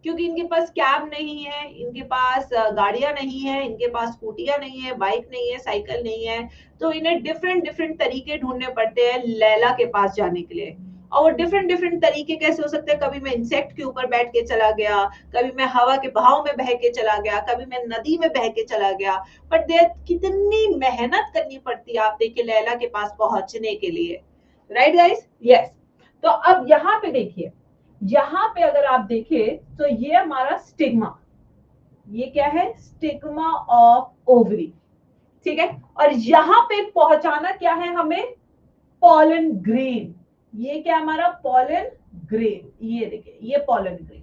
S1: क्योंकि इनके पास कैब नहीं है, इनके पास गाड़ियां नहीं है, इनके पास स्कूटियां नहीं है, बाइक नहीं है, साइकिल नहीं है, तो इन्हें डिफरेंट तरीके ढूंढने पड़ते हैं लैला के पास जाने के लिए। और वो डिफरेंट तरीके कैसे हो सकते हैं, कभी मैं इंसेक्ट के ऊपर बैठ के चला गया, कभी मैं हवा के बहाव में बह के चला गया, कभी मैं नदी में बह के चला गया, बट देर कितनी मेहनत करनी पड़ती है आप देखिए लैला के पास पहुंचने के लिए, राइट गाइस? यस। तो अब यहाँ पे देखिए, यहाँ पे अगर आप देखें तो ये हमारा स्टिग्मा, ये क्या है, स्टिग्मा ऑफ ओवरी, ठीक है। और यहाँ पे पहुंचाना क्या है हमें, पॉलन ग्रेन। ये क्या हमारा पॉलन ग्रेन, ये देखिए ये पॉलन ग्रेन।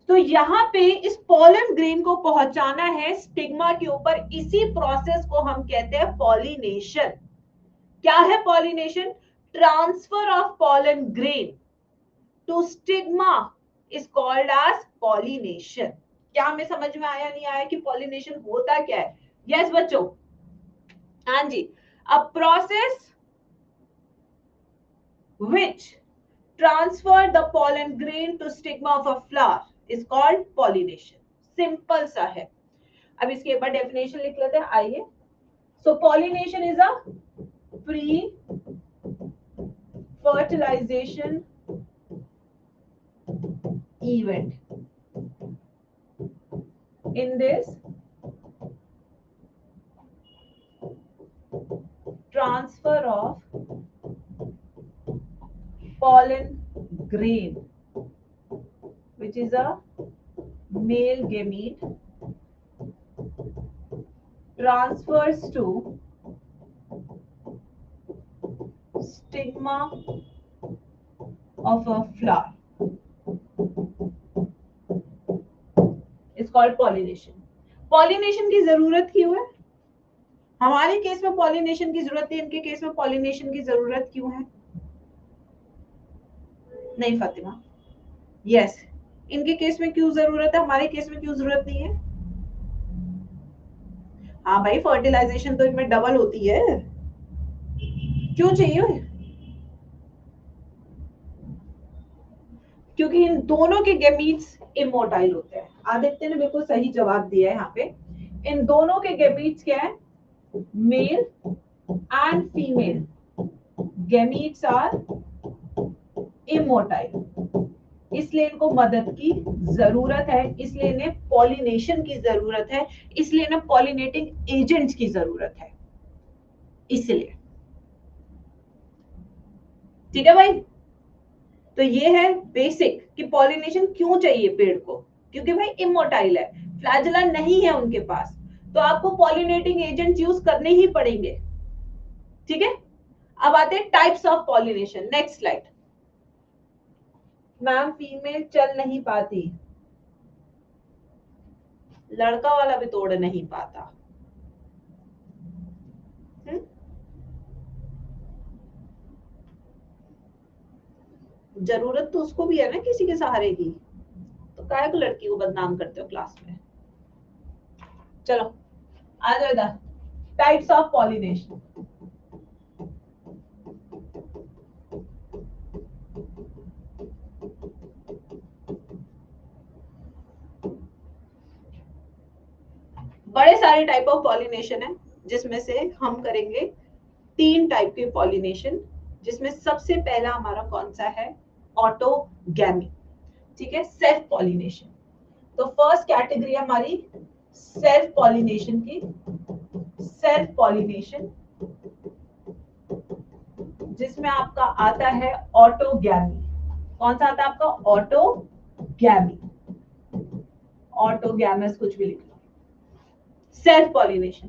S1: तो यहाँ पे इस पॉलन ग्रेन को पहुंचाना है स्टिग्मा के ऊपर, इसी प्रोसेस को हम कहते हैं पॉलिनेशन। क्या है pollination? Transfer of pollen grain to stigma is called as pollination. क्या हमें समझ में आया नहीं आया कि पॉलिनेशन होता क्या है? यस बच्चों, हाँ जी। A process which transfer the pollen grain to stigma of a flower is called pollination. Simple सा है। अब इसके ऊपर डेफिनेशन लिख लेते हैं, आइए। So pollination is a pre fertilisation event. In this, transfer of pollen grain, which is a male gamete, transfers to stigma of a flower. It's called pollination. Pollination की जरूरत क्यों है? हमारे केस में पॉलिनेशन की जरूरत है, इनके केस में पॉलिनेशन की जरूरत क्यों है? नहीं फातिमा, यस, इनके केस में क्यों जरूरत है, हमारे केस में क्यों जरूरत नहीं है? हाँ भाई, फर्टिलाइजेशन तो इनमें डबल होती है, क्यों चाहिए? क्योंकि इन दोनों के गैमीट्स इमोर्टाइल होते हैं। आदित्य ने बिल्कुल सही जवाब दिया है यहाँ पे। इन दोनों के गैमीट्स क्या है? Male and female gametes are immotile, इसलिए इनको मदद की जरूरत है, इसलिए इन्हें पॉलिनेशन की जरूरत है, इसलिए इन्हें पॉलिनेटिंग एजेंट्स की जरूरत है, इसलिए। ठीक है भाई, तो ये है बेसिक कि पॉलिनेशन क्यों चाहिए पेड़ को, क्योंकि भाई इमोर्टाइल है, फ्लैजेला नहीं है उनके पास, तो आपको पॉलिनेटिंग एजेंट्स यूज करने ही पड़ेंगे। ठीक है, अब आते हैं types of pollination. Next slide. Ma'am female चल नहीं पाती, लड़का वाला भी तोड़ नहीं पाता। जरूरत तो उसको भी है ना किसी के सहारे की, तो काहे को लड़की को बदनाम करते हो क्लास में। चलो आ जाओ इधर। Types of pollination. बड़े सारे टाइप ऑफ पॉलिनेशन है, जिसमें से हम करेंगे 3 टाइप के पॉलिनेशन, जिसमें सबसे पहला हमारा कौन सा है? ऑटोगैमी। ठीक है, सेल्फ पॉलिनेशन। तो फर्स्ट कैटेगरी हमारी सेल्फ पॉलिनेशन की, सेल्फ पॉलिनेशन, जिसमें आपका आता है ऑटोगैमी। कौन सा आता है आपका? ऑटोगैमी, ऑटोगैमस कुछ भी लिख लो। सेल्फ पॉलिनेशन,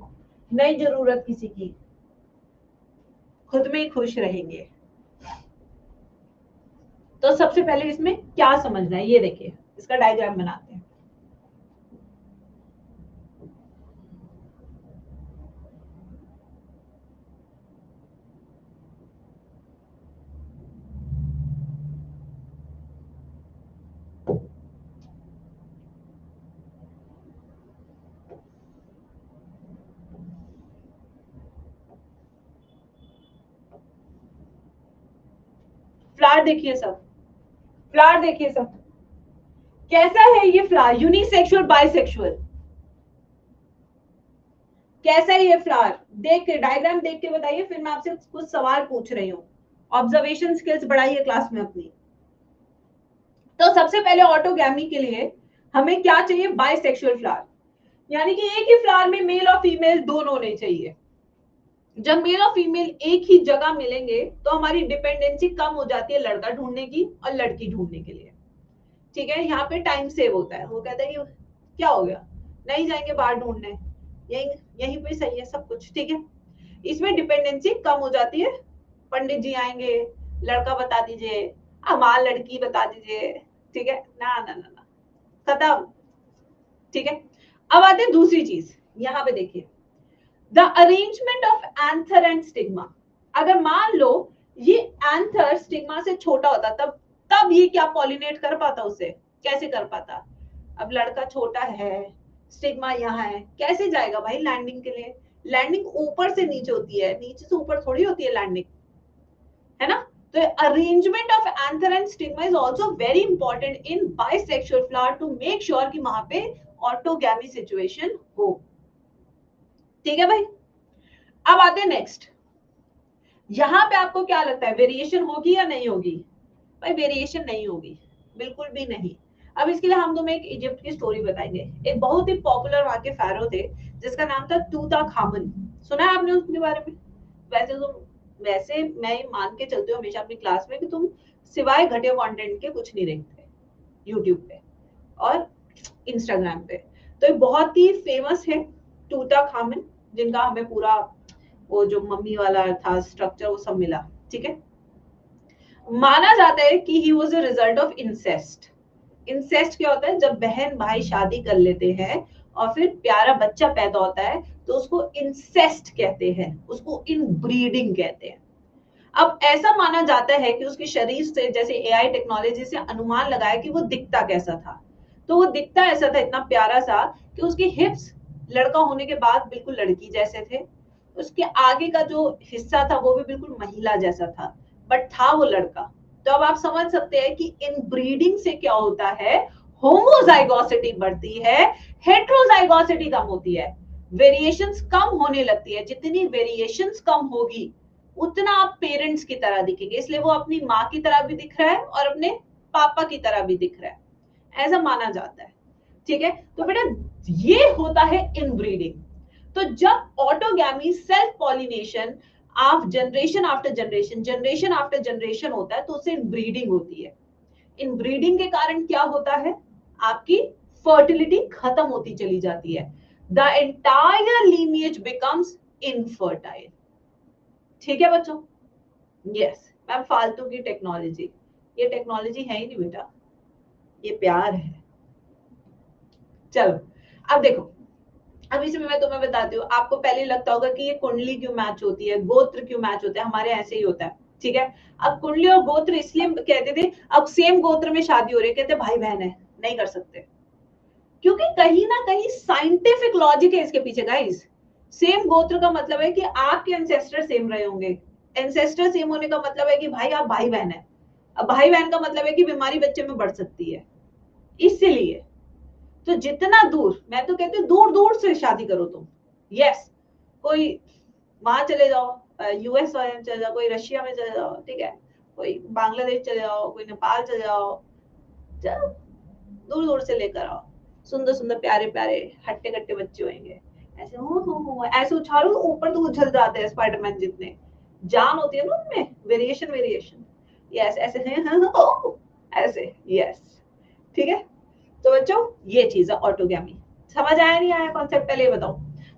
S1: नहीं जरूरत किसी की, खुद में ही खुश रहेंगे। तो सबसे पहले इसमें क्या समझना है ये देखिए, इसका डायग्राम बनाते हैं। फ्लावर देखिए सब, फ्लावर देखिए सब, कैसा है ये फ्लावर? Unisexual, bisexual? कैसा है ये फ्लावर? देख के डायग्राम देख के बताइए, फिर मैं आपसे कुछ सवाल पूछ रही हूँ। ऑब्जर्वेशन स्किल्स बढ़ाइए क्लास में अपनी। तो सबसे पहले ऑटोगैमी के लिए हमें क्या चाहिए? बाइसेक्सुअल फ्लावर, यानी कि एक ही फ्लावर में मेल और फीमेल दोनों होने चाहिए। जब मेल और फीमेल एक ही जगह मिलेंगे तो हमारी डिपेंडेंसी कम हो जाती है लड़का ढूंढने की और लड़की ढूंढने के लिए। ठीक है, यहाँ पे टाइम सेव होता है। वो कहता है कि क्या हो गया, नहीं जाएंगे बाहर ढूंढने, यहीं यहीं पे सही है सब कुछ। ठीक है, इसमें डिपेंडेंसी कम हो जाती है। पंडित जी आएंगे, लड़का बता दीजिए, हमार लड़की बता दीजिए। ठीक है ना ना ना ना, खत्म। ठीक है, अब आते हैं दूसरी चीज। यहाँ पे देखिए, the arrangement of anther and stigma. अगर मान लो ये एंथर स्टिग्मा से छोटा होता, तब तब ये क्या पॉलिनेट कर पाता? उसे कैसे कर पाता? अब लड़का छोटा है, स्टिग्मा यहाँ है, कैसे जाएगा भाई लैंडिंग के लिए? लैंडिंग ऊपर से नीचे होती है, नीचे से ऊपर थोड़ी होती है लैंडिंग, है ना? तो arrangement of anther and stigma is also very important in bisexual flower to make sure कि वहां पे ऑटोगैमी सिचुएशन हो। ठीक है भाई, अब आते हैं नेक्स्ट। यहां पे आपको क्या लगता है, वेरिएशन होगी या नहीं होगी? भाई वेरिएशन नहीं होगी, बिल्कुल भी नहीं। अब इसके लिए हम तुम्हें एक इजिप्ट की स्टोरी बताएंगे। एक बहुत ही पॉपुलर वहां के फैरो थे, जिसका नाम था तूताखामन। सुना है आपने उसके बारे में? वैसे तो वैसे मैं मान के चलती हूँ हमेशा अपनी क्लास में कि तुम सिवाय घटिया कंटेंट के कुछ नहीं देखते यूट्यूब पे और इंस्टाग्राम पे। तो ये बहुत ही फेमस है तूताखामन, जिनका हमें पूरा वो जो मम्मी वाला था स्ट्रक्चर वो सब मिला। ठीक है, माना जाता है कि he was a result of incest. Incest क्या होता है? जब बहन भाई शादी कर लेते हैं और फिर प्यारा बच्चा पैदा होता है तो उसको इंसेस्ट कहते हैं, उसको इनब्रीडिंग कहते हैं। अब ऐसा माना जाता है कि उसके शरीर से, जैसे एआई टेक्नोलॉजी से अनुमान लगाया कि वो दिखता कैसा था, तो वो दिखता ऐसा था, इतना प्यारा सा कि उसके हिप्स लड़का होने के बाद बिल्कुल लड़की जैसे थे, उसके आगे का जो हिस्सा था वो भी बिल्कुल महिला जैसा था, बट था वो लड़का। तो अब आप समझ सकते हैं कि इनब्रीडिंग से क्या होता है, होमोजाइगोसिटी बढ़ती है, हेट्रोजाइगोसिटी कम होती है, वेरिएशंस कम होने लगती है। जितनी वेरिएशंस कम होगी उतना आप पेरेंट्स की तरह दिखेंगे, इसलिए वो अपनी माँ की तरह भी दिख रहा है और अपने पापा की तरह भी दिख रहा है, ऐसा माना जाता है। ठीक है, तो बेटा ये होता है इनब्रीडिंग। तो जब ऑटोगैमी सेल्फ पॉलिनेशन आप generation after generation generation after generation होता है तो उससे इनब्रीडिंग होती है। इनब्रीडिंग के कारण क्या होता है, आपकी फर्टिलिटी खत्म होती चली जाती है, the entire lineage becomes infertile. ठीक है बच्चों, यस मैम फालतू की टेक्नोलॉजी, ये टेक्नोलॉजी है ही नहीं बेटा, ये प्यार है। चलो अब देखो, अब इसमें मैं तुम्हें बताती हूँ, आपको पहले लगता होगा कि ये कुंडली क्यों मैच होती है, गोत्र क्यों मैच होता है, हमारे ऐसे ही होता है। ठीक है, अब कुंडली और गोत्र इसलिए कहते थे, अब सेम गोत्र में शादी हो रही है कहते भाई बहन है, नहीं कर सकते, क्योंकि कहीं ना कहीं साइंटिफिक लॉजिक है इसके पीछे गाइस। सेम गोत्र का मतलब है कि आपके एंसेस्टर सेम रहे होंगे, एंसेस्टर सेम होने का मतलब है कि भाई आप भाई बहन है, अब भाई बहन का मतलब है कि बीमारी बच्चे में बढ़ सकती है, इसीलिए तो जितना दूर, मैं तो कहती हूँ दूर दूर से शादी करो तुम। यस, कोई वहां चले जाओ, यूएस चले जाओ, कोई रशिया में चले जाओ, ठीक है, कोई बांग्लादेश चले जाओ, कोई नेपाल चले जाओ, चलो दूर दूर से लेकर आओ, सुंदर सुंदर प्यारे प्यारे हट्टे कट्टे बच्चे होंगे, ऐसे हो ऐसे उछालो ऊपर तो उछल जाते हैं स्पाइडरमैन जितने, जान होती है ना उनमें, वेरिएशन वेरिएशन। यस ऐसे हैं ऐसे, यस ठीक है। तो बच्चों ये चीज है ऑटोगैमी, समझ आया नहीं आया कॉन्सेप्ट पहले ये बताओ।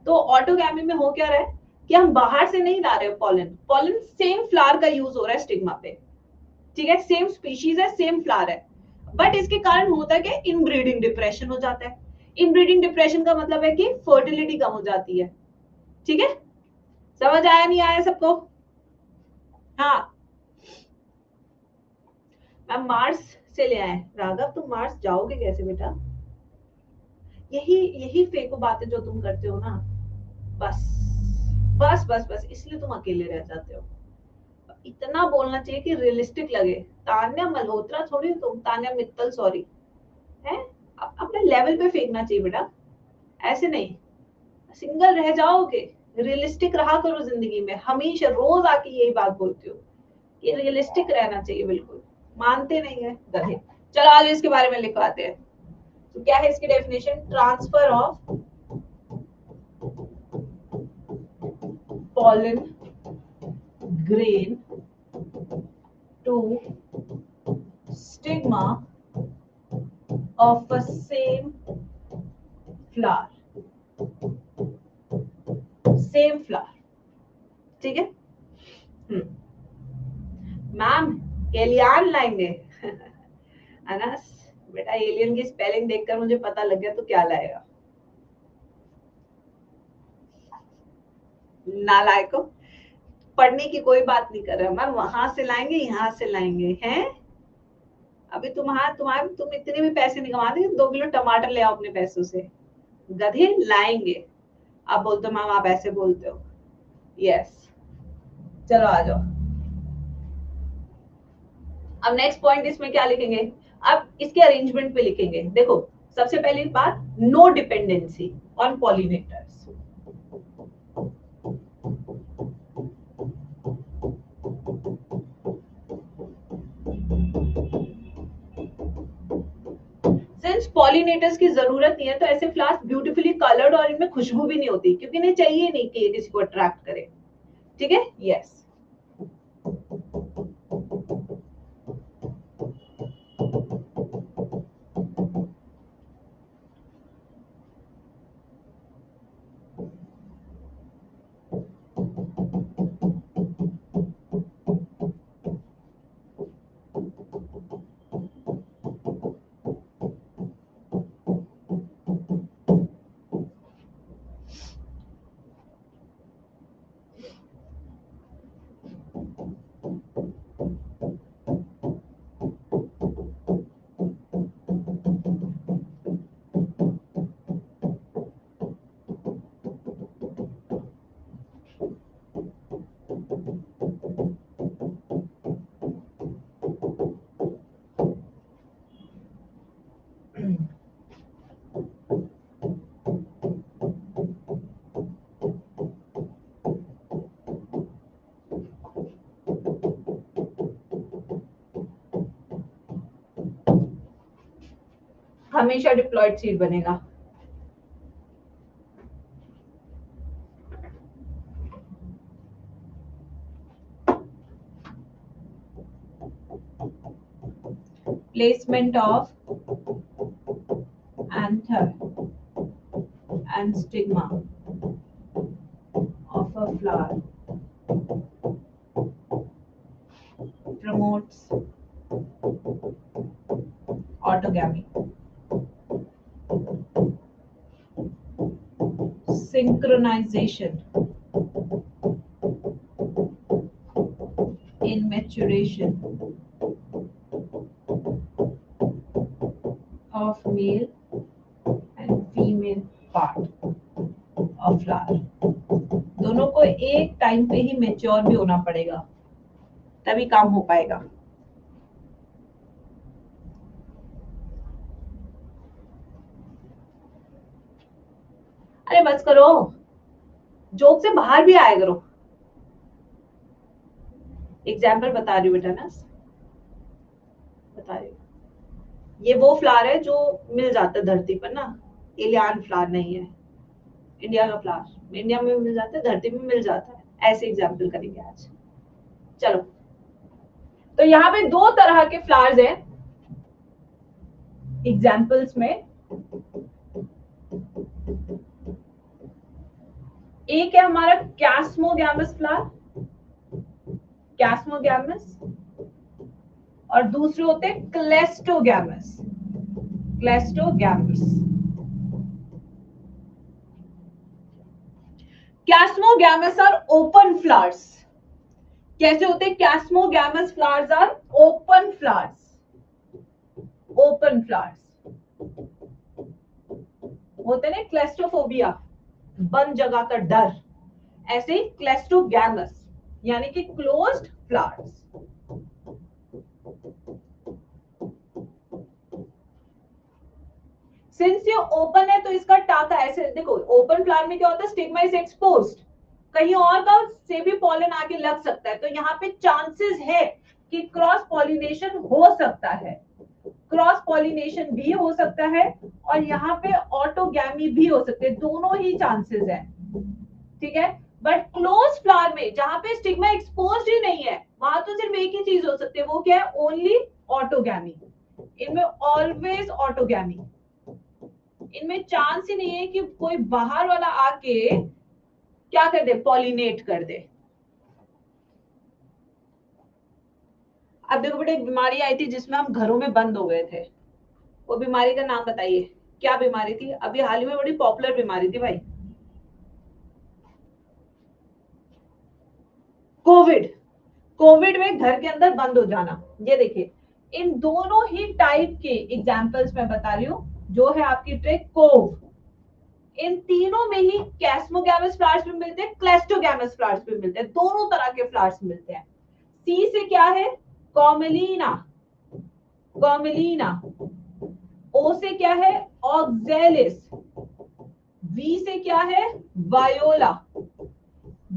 S1: तो ऑटोगैमी में हो क्या रहा है कि हम बाहर से नहीं ला रहे हो पॉलन, पॉलन सेम फ्लावर का यूज हो रहा है स्टिग्मा पे, ठीक है, सेम स्पीशीज है, सेम फ्लावर है, बट इसके कारण होता है कि इनब्रीडिंग डिप्रेशन हो जाता है। इनब्रीडिंग डिप्रेशन का मतलब है कि फर्टिलिटी कम हो जाती है। ठीक है, समझ आया नहीं आया सबको? हाँ मैम मार्स से ले आए। राघव तुम मार्स जाओगे कैसे बेटा? यही यही फेको बातें जो तुम करते हो ना, बस बस बस बस इसलिए तुम अकेले रह जाते हो। इतना बोलना चाहिए कि रियलिस्टिक लगे। तान्या मल्होत्रा थोड़ी हो तुम, तान्या मित्तल सॉरी, है अपने लेवल पे फेंकना चाहिए बेटा, ऐसे नहीं। सिंगल रह जाओगे, रियलिस्टिक रहा करो जिंदगी में, हमेशा रोज आके यही बात बोलती हो कि रियलिस्टिक रहना चाहिए, बिल्कुल मानते नहीं है गधे। चलो आज इसके बारे में लिखवाते हैं। तो क्या है इसकी definition, transfer of pollen grain to stigma of a same flower, same flower। ठीक है, मैम एलियन लाएंगे अनस बेटा, एलियन की स्पेलिंग देखकर मुझे पता लग गया तो क्या लाएगा, नालायको। पढ़ने की कोई बात नहीं कर रहा मैम, वहां से लाएंगे यहाँ से लाएंगे हैं। अभी तुम्हारे तुम इतने भी पैसे नहीं कमाते, 2 किलो टमाटर ले आओ अपने पैसों से, गधे लाएंगे। आप बोलते हो मैम आप ऐसे बोलते हो, यस। चलो आ जाओ, अब नेक्स्ट पॉइंट इसमें क्या लिखेंगे, अब इसके अरेंजमेंट पे लिखेंगे। देखो सबसे पहली बात, no dependency on pollinators. Since pollinators की जरूरत नहीं है तो ऐसे फ्लावर्स ब्यूटीफुली कलर्ड और इनमें खुशबू भी नहीं होती, क्योंकि इन्हें चाहिए नहीं कि ये किसी को अट्रैक्ट करे। ठीक है, यस। हमेशा डिप्लॉयड सीड बनेगा। Placement of anther and stigma of a flower promotes autogamy. Synchronization in maturation of male and female part of flower. दोनों को एक टाइम पे ही मेच्योर भी होना पड़ेगा, तभी काम हो पाएगा। अरे बस करो, जोक से बाहर भी आया करो। एग्जाम्पल बता रही हूँ बेटा ना, बता रही हूँ। ये वो फ्लावर है जो मिल जाता है धरती पर ना, एलियन फ्लावर नहीं है, इंडिया का फ्लावर। इंडिया में मिल जाता है, धरती में मिल जाता है। ऐसे एग्जाम्पल करेंगे आज। चलो, तो यहाँ पे दो तरह के फ्लावर्स हैं एग्जाम्पल्स में। एक है हमारा कैस्मोगैमस फ्लावर, कैस्मोगैमस, और दूसरे होते हैं cleistogamous, cleistogamous. Chasmogamous are open flowers. कैसे होते हैं? Chasmogamous flowers are open flowers, open flowers होते हैं। क्लेस्टोफोबिया, बंद जगह का डर, ऐसे ही क्लेस्टोगैमस यानी कि क्लोज्ड फ्लावर्स। सिंस ये ओपन है तो इसका टाका ऐसे देखो, ओपन फ्लावर में क्या होता है? स्टिग्मा इज एक्सपोज्ड, कहीं और का से भी पॉलन आके लग सकता है, तो यहाँ पे चांसेस है कि क्रॉस पॉलिनेशन हो सकता है, क्रॉस पॉलिनेशन भी हो सकता है, और यहाँ पे ऑटोगैमी भी हो सकते हैं, दोनों ही चांसेस है। ठीक है, बट क्लोज फ्लावर में जहां पे स्टिग्मा एक्सपोज्ड ही नहीं है, वहां तो सिर्फ एक ही चीज हो सकती है, वो क्या है? Only autogamy. इनमें ऑलवेज ऑटोगैमी, इनमें चांस ही नहीं है कि कोई बाहर वाला आके क्या कर दे? पॉलिनेट कर दे। अब देखो बेटे, एक बीमारी आई थी जिसमें हम घरों में बंद हो गए थे, वो बीमारी का नाम बताइए, क्या बीमारी थी? अभी हाल ही में बड़ी पॉपुलर बीमारी थी भाई, कोविड। कोविड में घर के अंदर बंद हो जाना। ये देखिए, इन दोनों ही टाइप के एग्जांपल्स मैं बता रही हूँ, जो है आपकी ट्रिक कोव। इन तीनों में ही कैस्मोगैमस फ्लावर्स भी मिलते हैं, क्लेस्टोगैमस फ्लावर्स भी मिलते हैं, दोनों तरह के फ्लावर्स मिलते हैं। सी से क्या है? Commelina, Commelina. ओ से क्या है? ऑक्जेलिस। वी से क्या है? वायोला।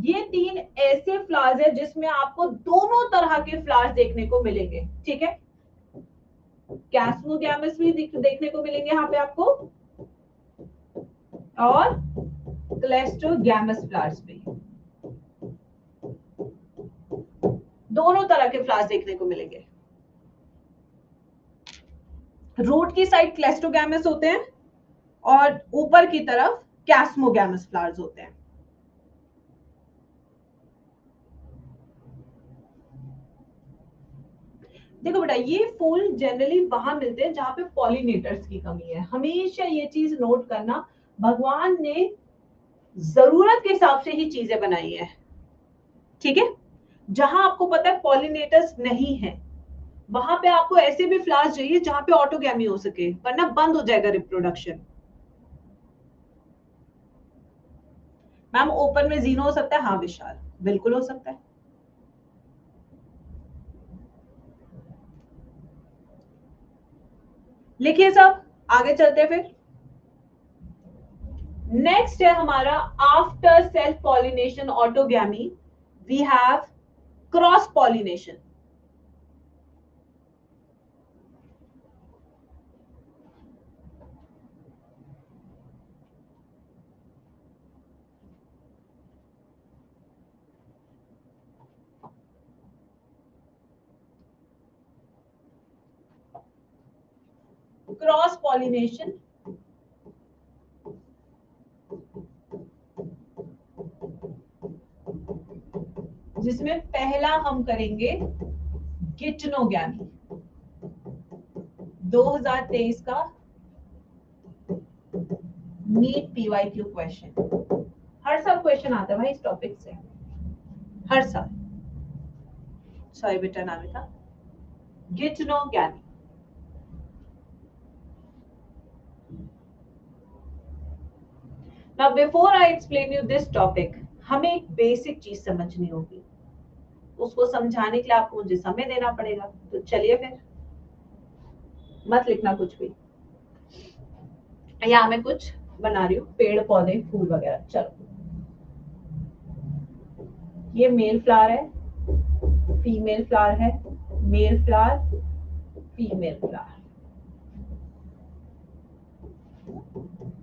S1: ये तीन ऐसे फ्लावर्स है जिसमें आपको दोनों तरह के फ्लावर्स देखने को मिलेंगे। ठीक है, कैस्मोगैमस भी देखने को मिलेंगे यहाँ पे आपको, और क्लेस्टोगैमस फ्लावर्स भी, दोनों तरह के फ्लावर्स देखने को मिलेंगे। रूट की साइड क्लेस्टोगैमस होते हैं और ऊपर की तरफ कैस्मोगैमस फ्लावर्स होते हैं। देखो बेटा, ये फूल जनरली वहां मिलते हैं जहां पे पॉलिनेटर्स की कमी है। हमेशा ये चीज नोट करना, भगवान ने जरूरत के हिसाब से ही चीजें बनाई है। ठीक है, जहां आपको पता है पॉलिनेटर्स नहीं है, वहां पे आपको ऐसे भी फ्लावर्स चाहिए जहां पे ऑटोगैमी हो सके, वरना बंद हो जाएगा रिप्रोडक्शन। मैम ओपन में जीनो हो सकता है? हाँ विशाल, बिल्कुल हो सकता है। लिखिए सब, आगे चलते हैं फिर। नेक्स्ट है हमारा after self pollination autogamy we have cross pollination. Cross pollination, जिसमें पहला हम करेंगे गिटनोगैमी। 2023 का नीट पीवाईक्यू क्वेश्चन, हर साल क्वेश्चन आता है भाई इस टॉपिक से, हर साल। सॉरी बेटा नामिका, गिटनोगैमी। Now before I explain you this topic, हमें एक बेसिक चीज समझनी होगी, उसको समझाने के लिए आपको मुझे समय देना पड़ेगा। तो चलिए फिर, मत लिखना कुछ भी, यहाँ मैं कुछ बना रही हूँ, पेड़ पौधे फूल वगैरह। चलो, ये मेल फ्लावर है, फीमेल फ्लावर है, male flower, female flower,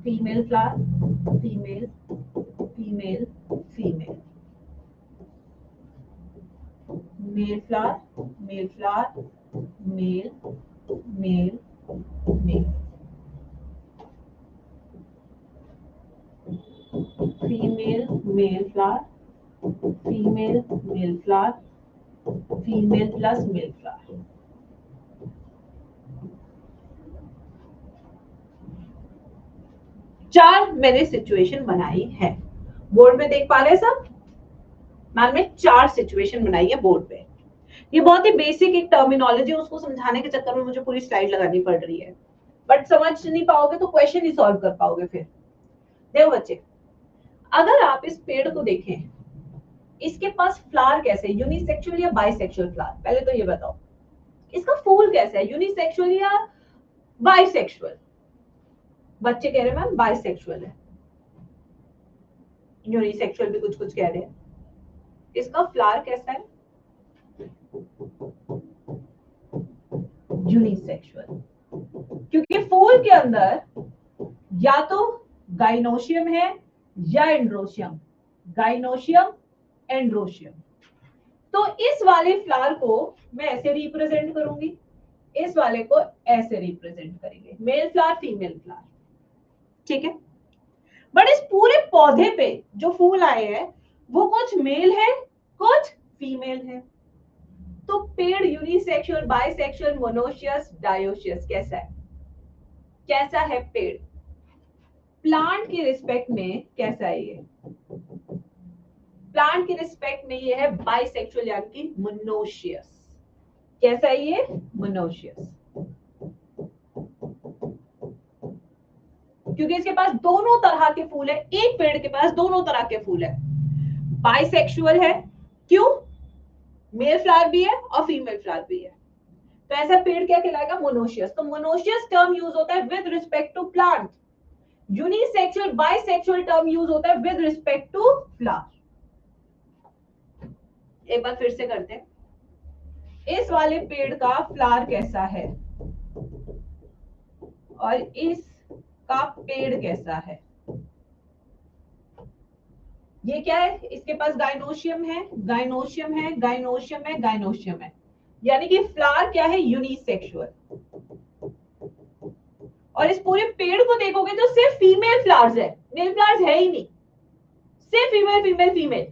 S1: female flower, female, female, female, male flower, male flower, male, male, male, female male flower, female male flower, female plus male flower. चार मैंने सिचुएशन बनाई है, board में देख पा रहे हैं सब? मैम ने चार सिचुएशन बनाई है बोर्ड पे। ये बहुत ही बेसिक एक टर्मिनोलॉजी, उसको समझाने के चक्कर में मुझे पूरी स्लाइड लगानी पड़ रही है, बट समझ नहीं पाओगे तो क्वेश्चन ही सॉल्व कर पाओगे फिर। देखो बच्चे, अगर आप इस पेड़ को देखें, इसके पास फ्लावर कैसे है, यूनिसेक्सुअल या बाइसेक्सुअल फ्लावर? पहले तो ये बताओ, इसका फूल कैसा है, यूनिसेक्सुअल या बाइसेक्सुअल? बच्चे कह रहे हैं मैम बाइसेक्सुअल है, यूनिसेक्सुअल भी कुछ कुछ कह रहे हैं। इसका फ्लावर कैसा है? यूनिसेक्सुअल, क्योंकि फूल के अंदर या तो गाइनोशियम है या एंड्रोशियम, गाइनोशियम, एंड्रोशियम। तो इस वाले फ्लावर को मैं ऐसे रिप्रेजेंट करूंगी, इस वाले को ऐसे रिप्रेजेंट करेंगे, मेल फ्लावर, फीमेल फ्लावर, ठीक है। बट इस पूरे पौधे पे जो फूल आए हैं वो कुछ मेल है, कुछ फीमेल है। तो पेड़ यूनिसेक्सुअल, बाइसेक्सुअल, मोनोशियस, डायोशियस कैसा है? कैसा है पेड़ प्लांट की रिस्पेक्ट में? कैसा है ये? प्लांट की रिस्पेक्ट में ये है बाइसेक्सुअल यानी कि मोनोशियस। कैसा है ये? मोनोशियस, क्योंकि इसके पास दोनों तरह के फूल है, एक पेड़ के पास दोनों तरह के फूल है। बाइसेक्सुअल है, क्यों? मेल फ्लावर भी है और फीमेल फ्लावर भी है, तो ऐसा पेड़ क्या कहलाएगा? मोनोशियस। तो मोनोशियस टर्म यूज होता है with respect to plant, unisexual bisexual term use होता है विद रिस्पेक्ट टू फ्लावर। एक बार फिर से करते हैं, इस वाले पेड़ का फ्लावर कैसा है और इसका पेड़ कैसा है? ये क्या है? इसके पास गाइनोशियम है, गाइनोशियम है, गाइनोशियम है, गाइनोशियम है, यानी कि फ्लावर क्या है? यूनिसेक्सुअल। और इस पूरे पेड़ को देखोगे तो सिर्फ फीमेल फ्लावर्स है, मेल फ्लावर्स है ही नहीं, सिर्फ female female female.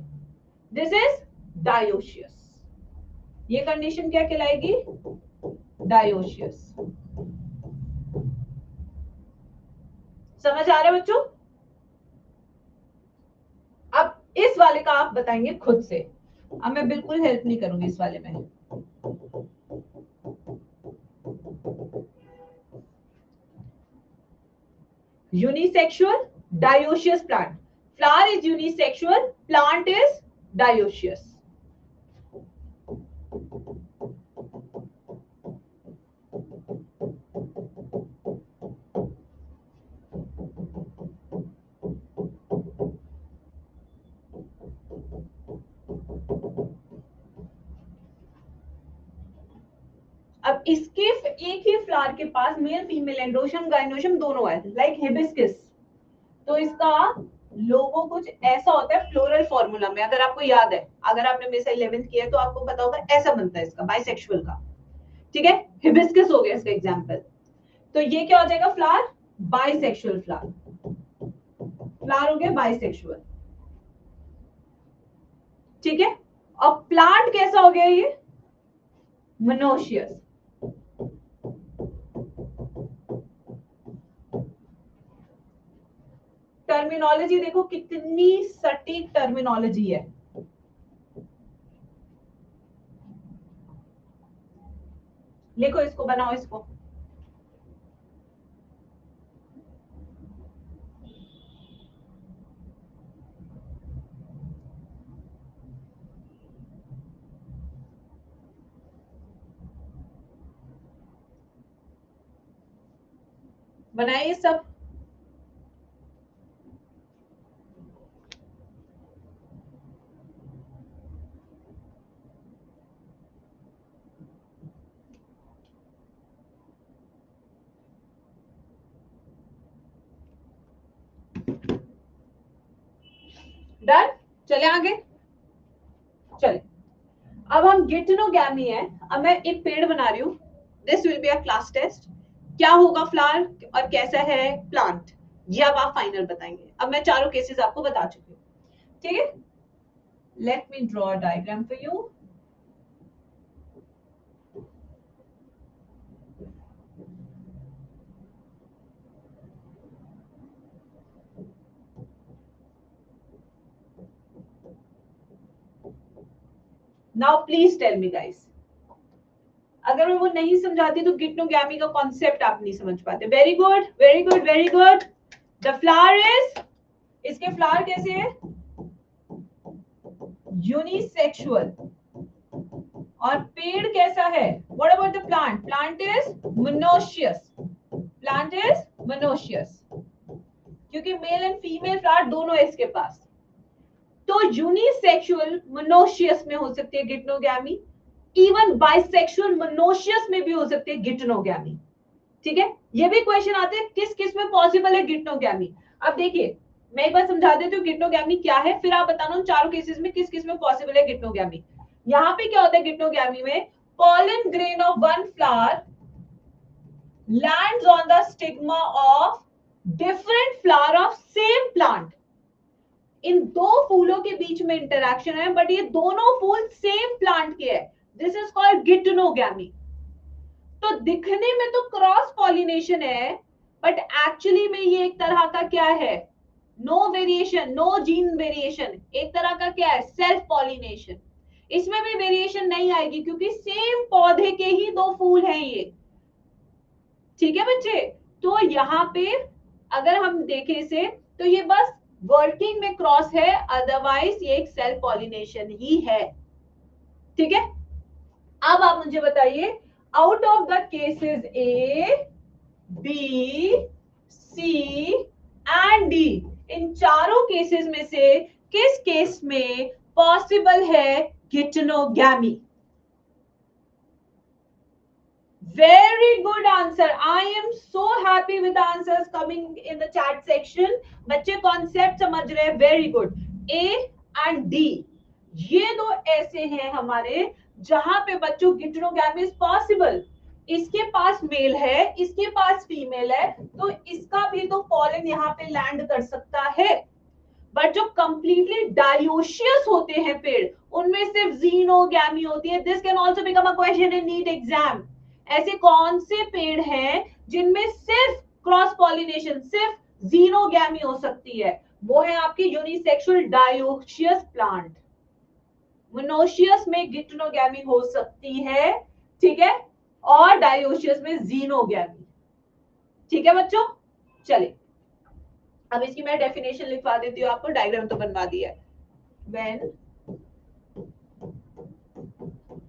S1: This is dioecious. ये कंडीशन क्या कहलाएगी? डायोशियस। समझ आ रहा है बच्चों? अब इस वाले का आप बताएंगे खुद से, अब मैं बिल्कुल हेल्प नहीं करूंगी इस वाले में। Unisexual, dioecious plant, flower is unisexual, plant is dioecious. अब इसके एक ही फ्लावर के पास मेल फीमेल एंड्रोशियम गाइनोशियम दोनों है, लाइक हिबिस्कस। तो इसका लोगो कुछ ऐसा होता है फ्लोरल फॉर्मूला में, अगर आपको याद है, अगर आपने मेरे से 11th किया है तो आपको पता होगा, ऐसा बनता है इसका बाइसेक्सुअल का, ठीक है। हिबिस्कस हो गया इसका एग्जांपल। तो ये क्या हो जाएगा फ्लावर, बाइसेक्सुअल फ्लावर, फ्लावर हो गया बाइसेक्सुअल, ठीक है। और प्लांट कैसा हो गया ये, मोनोशियस। टर्मिनोलॉजी देखो कितनी सटीक टर्मिनोलॉजी है। लिखो इसको, बनाओ इसको। बनाइए सब। डन, चले आगे। चले, अब हम गिटनोगैमी है। अब मैं एक पेड़ बना रही हूँ, this will be a class test. क्या होगा फ्लावर और कैसा है प्लांट, ये अब आप फाइनल बताएंगे। अब मैं चारों केसेस आपको बता चुकी हूँ, ठीक है। Let me draw a diagram for you. Now please tell me guys, अगर मैं वो नहीं समझाती तो गिटनोगैमी का कॉन्सेप्ट आप नहीं समझ पाते। Very good, very good, very good. The flower is, इसके फ्लावर कैसे है, यूनिसेक्सुअल। और पेड़ कैसा है, what about the plant, plant is monoecious, plant is monoecious, क्योंकि मेल एंड फीमेल फ्लावर दोनों है इसके पास। तो यूनिसेक्सुअल मोनोशियस में हो सकती है गिटनोगैमी, इवन बाइसेक्सुअल मोनोशियस में भी हो सकती है गिटनोगैमी, ठीक है। ये भी क्वेश्चन आते हैं किस किस में पॉसिबल है गिटनोगैमी। अब देखिए मैं एक बार समझा देती हूँ गिटनोगैमी क्या है, फिर आप बताना उन चारों केसेस में किस किस में पॉसिबल है गिटनोगैमी। यहाँ पे क्या होता है गिटनोगैमी में, pollen grain of one flower lands on the stigma of different flower of same plant। इन दो फूलों के बीच में इंटरैक्शन है, बट ये दोनों फूल सेम प्लांट के है, दिस इज कॉल्ड गिटनोगैमी। तो दिखने में तो क्रॉस पॉलिनेशन है, बट एक्चुअली में ये एक तरह का क्या है, no variation, no gene variation, एक तरह का क्या है, सेल्फ पॉलिनेशन। इसमें भी वेरिएशन नहीं आएगी क्योंकि सेम पौधे के ही दो फूल हैं ये, ठीक है बच्चे। तो यहाँ पे अगर हम देखें इसे तो ये बस वर्किंग में क्रॉस है, अदरवाइज ये एक सेल्फ पॉलिनेशन ही है, ठीक है। अब आप मुझे बताइए, out of the cases A, B, C and D, इन चारों केसेस में से किस केस में पॉसिबल है geitonogamy. Very good answer. I am so happy with the answers coming in the chat section. बच्चे कॉन्सेप्ट समझ रहे हैं, very good. A and D, ये दो ऐसे हैं हमारे जहां पे बच्चों गिटनोगैमी इज पॉसिबल। इसके पास मेल है, इसके पास फीमेल है, तो इसका भी तो पॉलन यहाँ पे लैंड कर सकता है। बट जो कंप्लीटली डायोशियस होते हैं पेड़, उनमें सिर्फ जीनोगैमी होती है। This can also become a question in NEET exam. ऐसे कौन से पेड़ हैं जिनमें सिर्फ क्रॉस पॉलिनेशन, सिर्फ जीनोगैमी हो सकती है, वो है आपके यूनिसेक्सुअल डायोशियस प्लांट। मोनोशियस में गिटनोगैमी हो सकती है, ठीक है, और डायोशियस में जीनोगैमी, ठीक है बच्चों। चलिए अब इसकी मैं डेफिनेशन लिखवा देती हूँ आपको, डायग्राम तो बनवा दिया है। When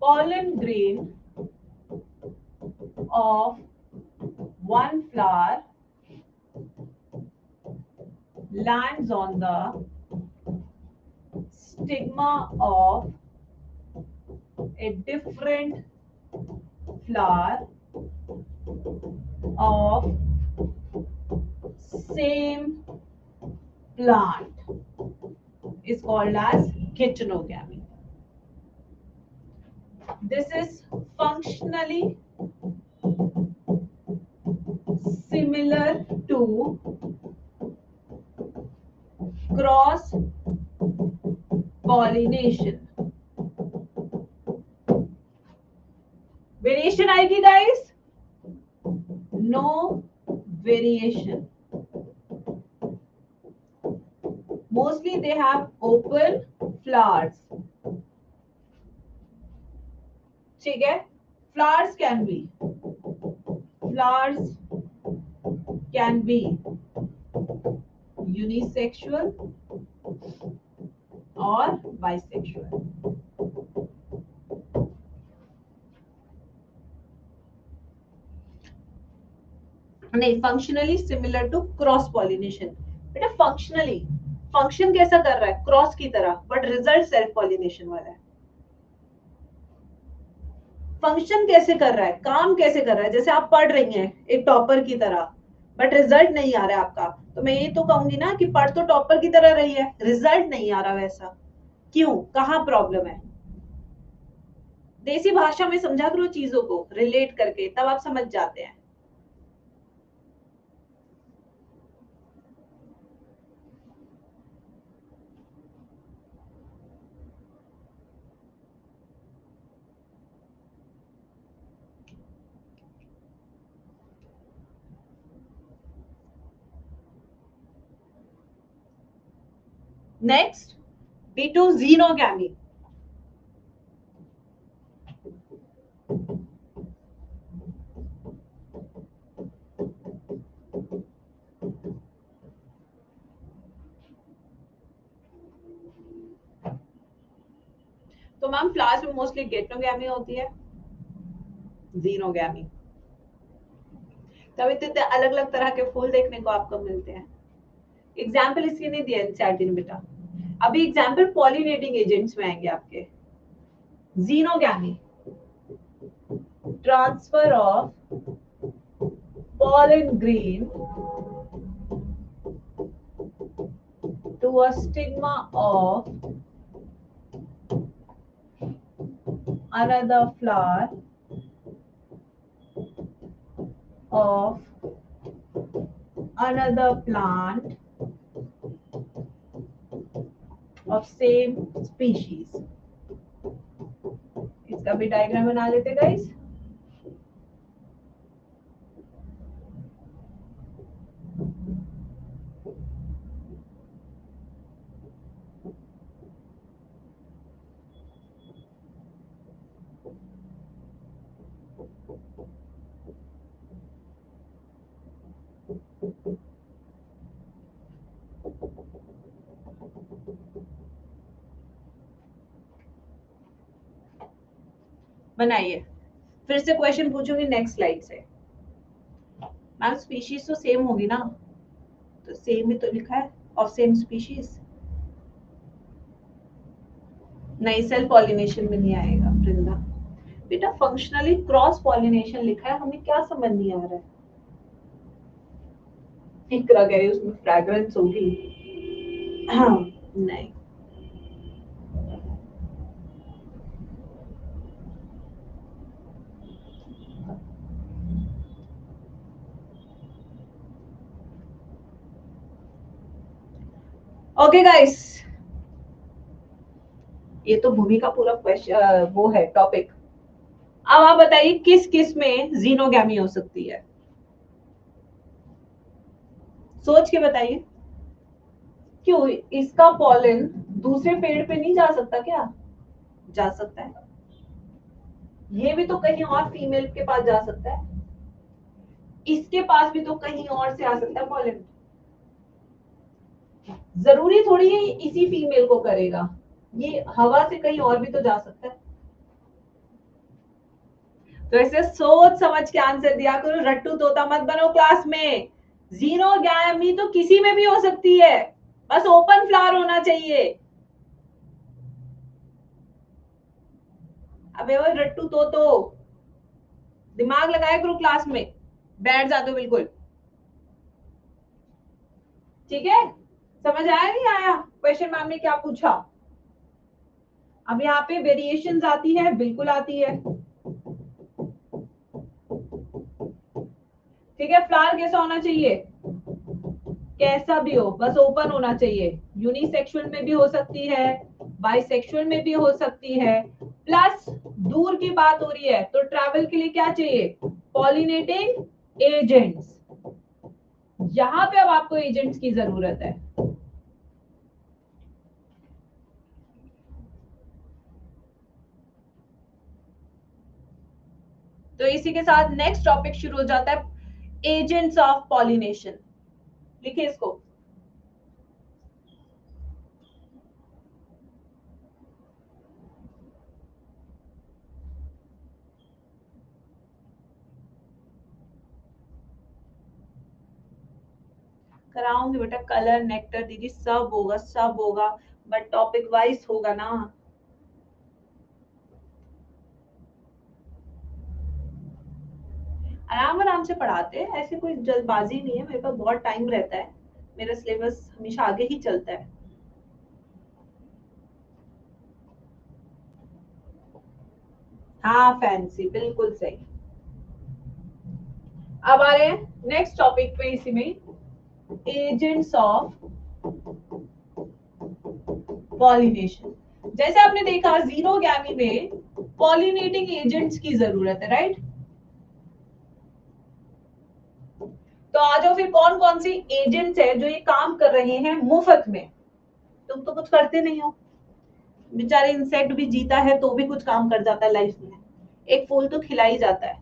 S1: pollen grain of one flower lands on the stigma of a different flower of same plant is called as geitonogamy. This is functionally similar to cross pollination. Variation आएगी guys? No variation. Mostly they have open flowers. ठीक है? Flowers can be unisexual or bisexual. नहीं, functionally similar to cross pollination. बेटा functionally, function कैसा कर रहा है? Cross की तरह, बट रिजल्ट सेल्फ पॉलिनेशन वाला है. फंक्शन कैसे कर रहा है, काम कैसे कर रहा है? जैसे आप पढ़ रही हैं एक टॉपर की तरह, बट रिजल्ट नहीं आ रहा है आपका, तो मैं ये तो कहूंगी ना कि पढ़ तो टॉपर की तरह रही है, रिजल्ट नहीं आ रहा वैसा. क्यों? कहाँ प्रॉब्लम है? देसी भाषा में समझा करो चीजों को रिलेट करके, तब आप समझ जाते हैं. Next, B2 xenogamy. तो मैम फ्लावर्स में मोस्टली गेटोगैमी होती है, xenogamy. तभी तो अलग अलग तरह के फूल देखने को आपको मिलते हैं. एग्जाम्पल इसके नहीं दिया एनसीईआरटी ने बेटा. अभी एग्जाम्पल पॉलिनेटिंग एजेंट्स में आएंगे आपके. xenogamy, transfer of pollen grain to a stigma of another flower of another plant of same species. इसका भी डायग्राम बना लेते गाइस. बनाइए. फिर से क्वेश्चन पूछूंगी नेक्स्ट स्लाइड से. मैम स्पीशीज तो सेम होगी ना, तो सेम ही तो लिखा है, ऑफ सेम स्पीशीज. नहीं, सेल्फ पॉलिनेशन में नहीं आएगा वृंदा. बेटा फंक्शनली क्रॉस पॉलिनेशन लिखा है, हमें क्या समझ नहीं आ रहा है? इकरा कह रही है उसमें फ्रेग्रेंस होगी. नहीं. ओके गाइस, ये तो भूमि का पूरा क्वेश्चन वो है टॉपिक. अब आप बताइए किस किस में जीनोगैमी हो सकती है? सोच के बताइए. क्यों? इसका पॉलन दूसरे पेड़ पे नहीं जा सकता क्या? जा सकता है. ये भी तो कहीं और फीमेल के पास जा सकता है. इसके पास भी तो कहीं और से आ सकता है पॉलन. जरूरी थोड़ी है इसी फीमेल को करेगा, ये हवा से कहीं और भी तो जा सकता है. तो ऐसे सोच समझ के आंसर दिया करो, रट्टू तोता मत बनो क्लास में. जीनोगैमी तो किसी में भी हो सकती है, बस ओपन फ्लावर होना चाहिए. अबे वो रट्टू तो दिमाग लगाया करो क्लास में, बैठ जाते हो बिल्कुल. ठीक है, समझ आया नहीं आया क्वेश्चन मैम ने क्या पूछा? अब यहाँ पे वेरिएशंस आती है, बिल्कुल आती है. ठीक है, फ्लावर कैसा होना चाहिए, कैसा भी हो, बस ओपन होना चाहिए। यूनिसेक्सुअल में भी हो सकती है, बाइसेक्सुअल में भी हो सकती है। प्लस दूर की बात हो रही है तो ट्रैवल के लिए क्या चाहिए, पॉलिनेटिंग एजेंट्स। यहां पे अब आपको एजेंट्स की जरूरत है। तो इसी के साथ नेक्स्ट टॉपिक शुरू हो जाता है, एजेंट्स ऑफ पॉलिनेशन। लिखिए इसको। कराऊंगी बेटा, कलर नेक्टर दीदी सब होगा, सब होगा, बट टॉपिक वाइज होगा ना। आराम आराम से पढ़ाते हैं, ऐसे कोई जल्दबाजी नहीं है, मेरे पास बहुत टाइम रहता है, मेरा सिलेबस हमेशा आगे ही चलता है। हाँ फैंसी, बिल्कुल सही। अब आ रहे हैं नेक्स्ट टॉपिक पे, इसी में एजेंट्स ऑफ पॉलिनेशन। जैसे आपने देखा जीरोगैमी में पॉलिनेटिंग एजेंट्स की जरूरत है, राइट। तो आ जाओ फिर, कौन कौन सी एजेंट्स है जो ये काम कर रहे हैं मुफ्त में। तुम तो कुछ करते नहीं हो, बेचारे इंसेक्ट भी जीता है तो भी कुछ काम कर जाता है लाइफ में, एक फूल तो खिला ही जाता है।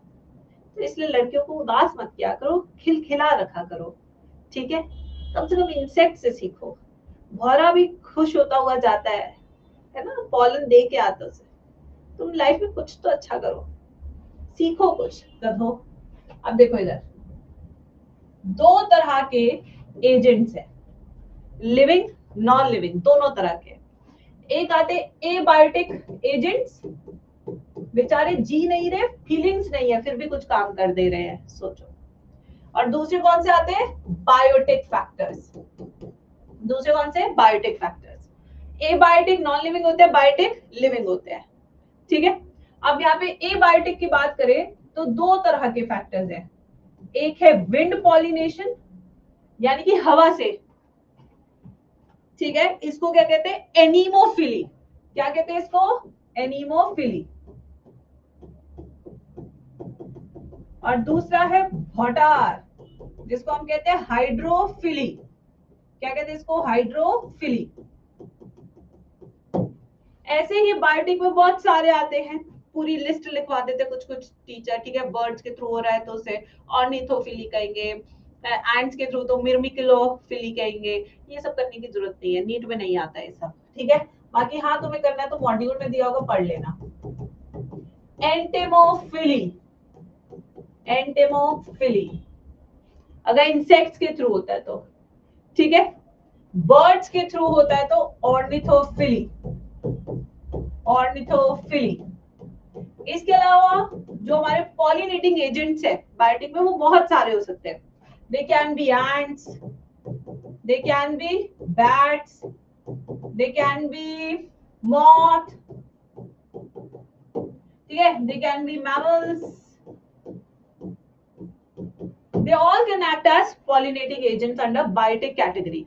S1: तो इसलिए लड़कियों को उदास मत किया करो, खिलखिला रखा करो, ठीक है। कम से कम इंसेक्ट से सीखो, भौरा भी खुश होता हुआ जाता है ना, पॉलन दे के आता उसे। तुम लाइफ में कुछ तो अच्छा करो, सीखो कुछ गधो। अब देखो इधर, दो तरह के एजेंट्स हैं, लिविंग नॉन लिविंग, दोनों तरह के। एक आते एबायोटिक एजेंट्स, बेचारे जी नहीं रहे, फीलिंग्स नहीं है, फिर भी कुछ काम कर दे रहे हैं, सोचो। और दूसरे कौन से आते हैं, बायोटिक फैक्टर्स। दूसरे कौन से, biotic factors. Abiotic non living होते हैं, बायोटिक लिविंग होते हैं, ठीक है। अब यहाँ पे एबायोटिक की बात करें तो दो तरह के फैक्टर्स हैं। एक है विंड पॉलिनेशन, यानी कि हवा से, ठीक है, इसको क्या कहते हैं, एनीमोफिली। क्या कहते हैं इसको, एनीमोफिली। और दूसरा है भौटार, जिसको हम कहते हैं हाइड्रोफिली। क्या कहते हैं इसको, हाइड्रोफिली। ऐसे ही बायोटिक में बहुत सारे आते हैं, पूरी लिस्ट लिखवा देते कुछ कुछ टीचर, ठीक है। बर्ड्स के थ्रू हो रहा है तो उसे ऑर्निथोफिली कहेंगे, एंड्स के थ्रू तो मिर्मिक्लोफिली कहेंगे। ये सब करने की जरूरत नहीं है, नीट में नहीं आता है सब, ठीक है। बाकी हाँ, तुम्हें करना है तो मॉड्यूल में दिया होगा, पढ़ लेना। एंटेमोफिली, एंटेमोफिली अगर इंसेक्ट्स के थ्रू होता है तो, ठीक है। बर्ड्स के थ्रू होता है तो ऑर्निथोफिली, ऑर्निथोफिली। इसके अलावा जो हमारे पॉलिनेटिंग एजेंट्स है बायोटिक में, वो बहुत सारे हो सकते हैं। They can be ants, they can be bats, they can be moth, ठीक है, they can be mammals. They all can act as pollinating agents under biotic category.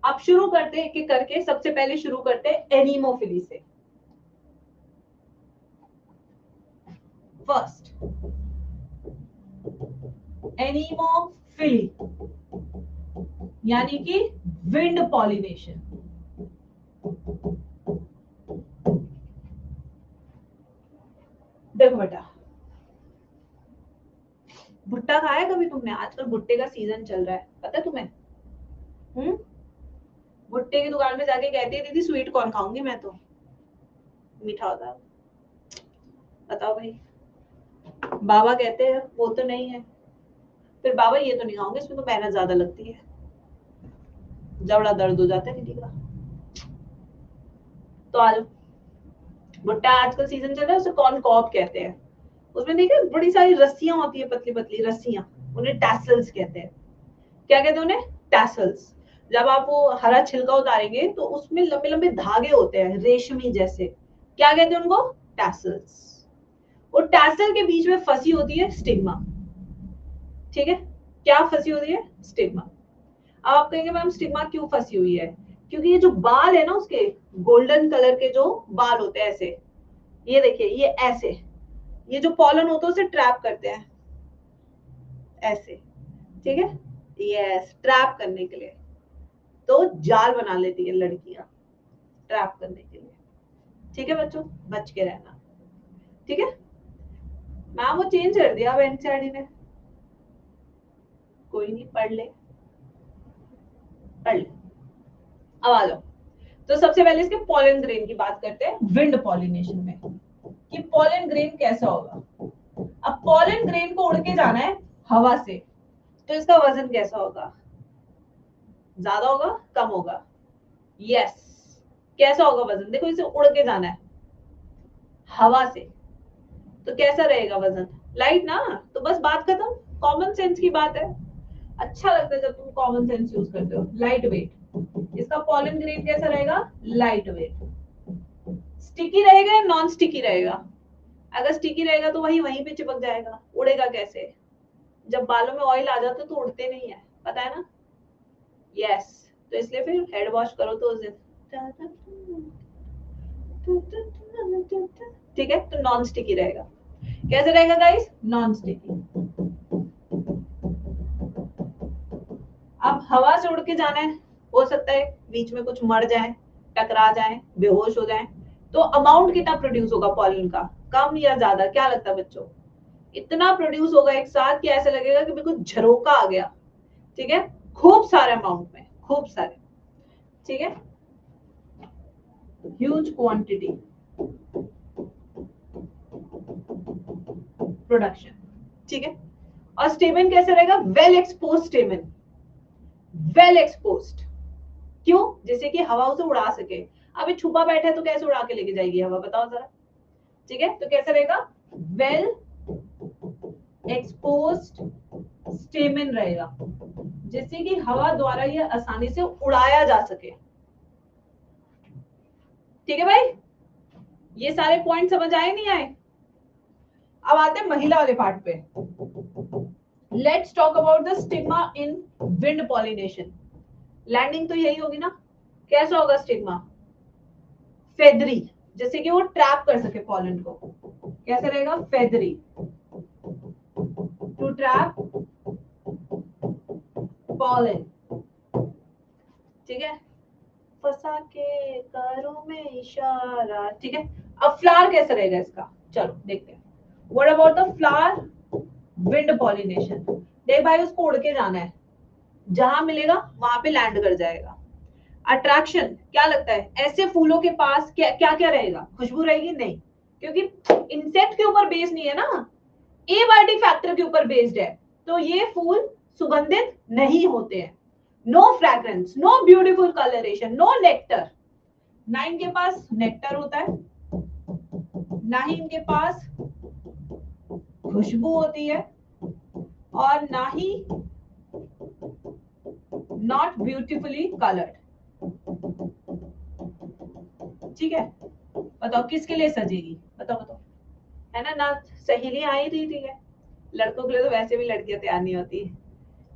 S1: अब शुरू करते हैं एक एक करके। सबसे पहले शुरू करते हैं एनीमोफिली से। फर्स्ट, एनीमोफिली यानी कि विंड पॉलिनेशन। देखो बेटा, भुट्टा खाया कभी तुमने? आजकल भुट्टे का सीजन चल रहा है, पता है तुम्हें? भुट्टे की दुकान में जाके कहती है दीदी स्वीट कॉर्न खाऊंगी मैं तो, मीठा होता है। बताओ भाई, बाबा कहते हैं वो तो नहीं है, फिर बाबा ये तो नहीं खाऊंगे, इसमें तो मेहनत ज्यादा लगती है, जबड़ा दर्द हो जाता है दीदी का। तो आज भुट्टा आजकल सीजन चल रहा है, उसे कॉर्न कॉब कहते हैं। उसमें देखिए बड़ी सारी रस्सियां होती है, पतली पतली रस्सियां, उन्हें टैसल्स कहते हैं। क्या कहते हैं उन्हें? टैसल्स। जब आप वो हरा छिलका उतारेंगे तो उसमें लंबे लंबे धागे होते हैं रेशमी जैसे, क्या कहते हैं उनको? टैसल्स। और टैसल के बीच में फंसी होती है स्टिग्मा। ठीक है, क्या फंसी होती है? स्टिग्मा। अब आप कहेंगे मैम स्टिग्मा क्यों फंसी हुई है? क्योंकि ये जो बाल है ना उसके, गोल्डन कलर के जो बाल होते हैं ऐसे, ये देखिए ये ऐसे, ये जो पॉलन होता है उसे ट्रैप करते हैं ऐसे। ठीक है, यस, ट्रैप करने के लिए। तो जाल बना लेती है लड़कियां ट्रैप करने के लिए। ठीक है बच्चों, बच के रहना। ठीक है मैम, वो चेंज कर दिया अब एनसीईआरटी ने। कोई नहीं, पढ़ ले पढ़ ले। अब आ जाओ, तो सबसे पहले इसके पॉलन ग्रेन की बात करते हैं विंड पॉलिनेशन में, कि पॉलन ग्रेन कैसा होगा। अब पॉलन ग्रेन को उड़ के जाना है हवा से, तो इसका वजन कैसा होगा? ज्यादा होगा, कम होगा? यस, कैसा होगा वजन? देखो इसे उड़ के जाना है हवा से, तो कैसा रहेगा वजन? लाइट ना। तो बस बात खत्म, कॉमन सेंस की बात है। अच्छा लगता है जब तुम कॉमन सेंस यूज करते हो। लाइट वेट, इसका पॉलन ग्रेन कैसा रहेगा? Light weight. स्टिकी रहेगा या नॉन स्टिकी रहेगा? अगर स्टिकी रहेगा तो वही वहीं पे चिपक जाएगा, उड़ेगा कैसे? जब बालों में ऑयल आ जाता है तो उड़ते नहीं है, पता है ना? यस, तो इसलिए फिर हेड वॉश करो तो उस दिन। ठीक है, तो नॉन स्टिकी रहेगा। कैसे रहेगा गाइस? Non sticky. अब हवा से उड़ के जाना है, हो सकता है बीच में कुछ मर जाए, टकरा जाए, बेहोश हो जाए, तो अमाउंट कितना प्रोड्यूस होगा पॉलन का? कम या ज्यादा? क्या लगता है बच्चों? इतना प्रोड्यूस होगा एक साथ कि ऐसा लगेगा कि बिल्कुल झरोका आ गया। ठीक है, खूब सारे अमाउंट में, खूब सारे। ठीक है, ह्यूज क्वांटिटी प्रोडक्शन। ठीक है, और स्टेमन कैसे रहेगा? Well expose स्टेमन, well exposed. क्यों? जैसे कि हवा उसे उड़ा सके। अभी छुपा बैठा है तो कैसे उड़ा के लेके जाएगी हवा, बताओ जरा। ठीक है, तो कैसा रहेगा? वेल एक्सपोज्ड स्टेमन रहेगा, जिससे कि हवा द्वारा यह आसानी से उड़ाया जा सके। ठीक है भाई, ये सारे पॉइंट समझ आए नहीं आए? अब आते हैं महिला वाले पार्ट पे। Let's talk about the stigma in wind pollination. Landing तो यही होगी ना? कैसा होगा स्टिग्मा? फेदरी, जैसे कि वो ट्रैप कर सके पॉलन को। कैसे रहेगा? Feathery, to trap pollen. ठीक है, फंसा के करो में इशारा। ठीक है, अब फ्लावर कैसा रहेगा इसका? चलो देखते हैं। What about the flower wind pollination? देख भाई, उसको उड़ के जाना है, जहां मिलेगा वहां पे लैंड कर जाएगा। अट्रैक्शन, क्या लगता है ऐसे फूलों के पास क्या क्या क्या रहेगा? खुशबू रहेगी? नहीं, क्योंकि इंसेक्ट के ऊपर बेस्ड नहीं है ना, ए वाइडी फैक्टर के ऊपर बेस्ड है, तो ये फूल सुगंधित नहीं होते हैं। No fragrance, no beautiful coloration, no nectar. ना इनके पास नेक्टर होता है, ना ही इनके पास खुशबू होती है, और ना ही नॉट ब्यूटीफुली कलर्ड। ठीक है, बताओ किसके लिए सजेगी? बताओ बताओ, है ना? ना सहेली आ ही रही है, लड़कों के लिए तो वैसे भी लड़कियां तैयार नहीं होती।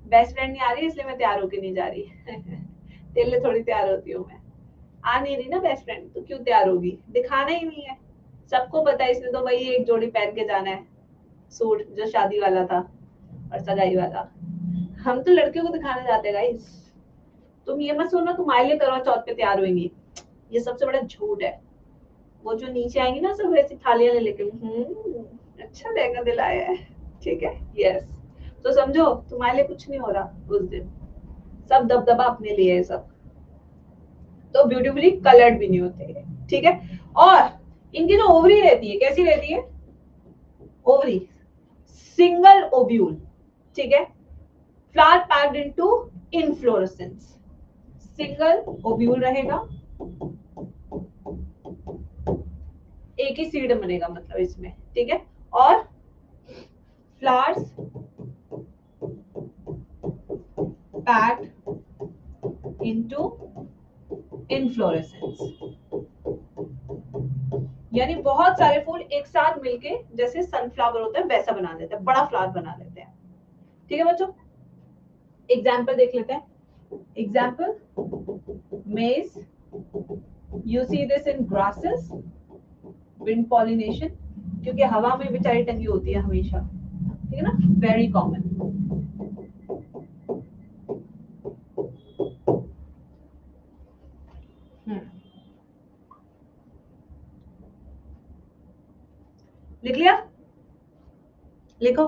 S1: बेस्ट फ्रेंड नहीं आ रही इसलिए मैं तैयार होके नहीं जा रही तेरे लिए थोड़ी तैयार होती हूँ मैं। आ नहीं रही ना बेस्ट फ्रेंड, तो क्यों तैयार होगी? दिखाना ही नहीं है, सबको पता है। इसने तो वही एक जोड़ी पहन के जाना है, सूट जो शादी वाला था और सगाई वाला। हम तो लड़कियों को दिखाने जाते हैं गाइस। तुम ये मत सोचना तुम आइए करवा चौथ पे तैयार होंगी, ये सबसे बड़ा झूठ है। वो जो नीचे आएंगी ना सब वैसी थालियां ले लेके, अच्छा लहंगा दिलाया है। ठीक है, यस। तो समझो तुम्हारे लिए कुछ नहीं हो रहा उस दिन, सब दबदबा अपने लिए है सब। तो ब्यूटीफुली कलर्ड भी नहीं होते हैं। ठीक है, और इनकी जो ओवरी रहती है कैसी रहती है? Ovary single ovule. ठीक है, flower packed into inflorescence. Single ovule रहेगा, एक ही सीड बनेगा मतलब इसमें। ठीक है, और फ्लावर्स पैक्ड इनटू इनफ्लोरेसेंस। यानी बहुत सारे फूल एक साथ मिलके जैसे सनफ्लावर होता है वैसा बना देते हैं, बड़ा फ्लावर बना लेते हैं। ठीक है बच्चों, एग्जाम्पल देख लेते हैं। एग्जाम्पल, मेज, you see this in grasses, wind pollination, क्योंकि हवा में बेचारी टंगी होती है हमेशा, ठीक है ना, वेरी कॉमन। लिख लिया, लिखो।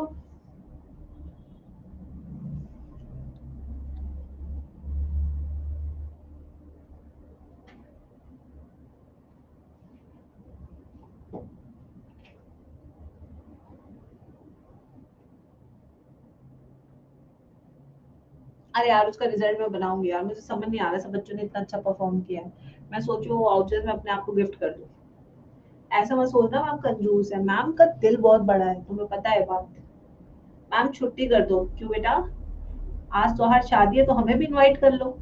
S1: अरे यार उसका रिजल्ट मैं बनाऊंगी यार, मुझे समझ नहीं आ रहा, सब बच्चों ने इतना अच्छा परफॉर्म किया है, मैं सोचू वो वाउचर में अपने आप को गिफ्ट कर दूं। ऐसा मत सोचना मैम कंजूस है, मैम का दिल बहुत बड़ा है, तुम्हें पता है बात। मैम छुट्टी कर दो, क्यों बेटा, आज तो हर शादी है तो हमें भी इनवाइट कर लो।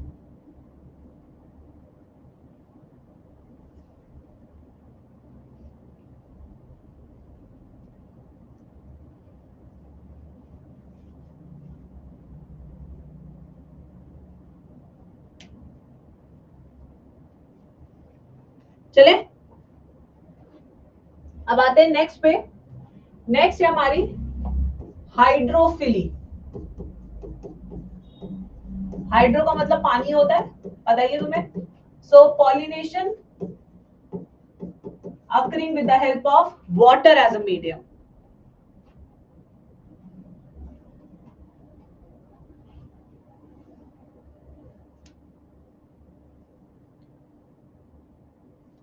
S1: चले, अब आते हैं नेक्स्ट पे। नेक्स्ट है हमारी हाइड्रोफिली। हाइड्रो का मतलब पानी होता है, बताइए तुम्हें। सो pollination occurring with the help of water as a medium.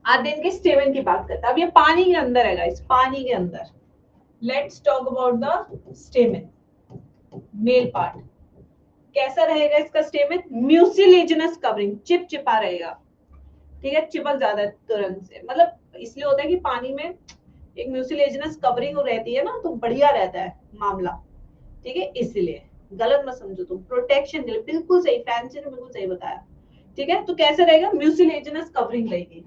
S1: आते इनके स्टेवन की बात करते हैं। अब ये पानी के अंदर है गाइस, पानी के अंदर। Let's talk about the स्टेमन, male part. कैसा रहेगा इसका स्टेमन? म्यूसिलेजिनस कवरिंग, चिपचिपा रहेगा, ठीक है, चिपक जाता है तुरंत से, मतलब इसलिए होता है कि पानी में एक म्यूसिलेजिनस कवरिंग रहती है ना, तो बढ़िया रहता है मामला, ठीक है, इसलिए गलत मत समझो तुम, प्रोटेक्शन के लिए बिल्कुल सही, फैंसी ने बिल्कुल सही बताया, ठीक है। तो कैसे रहेगा? म्यूसिलेजिनस कवरिंग रहेगी।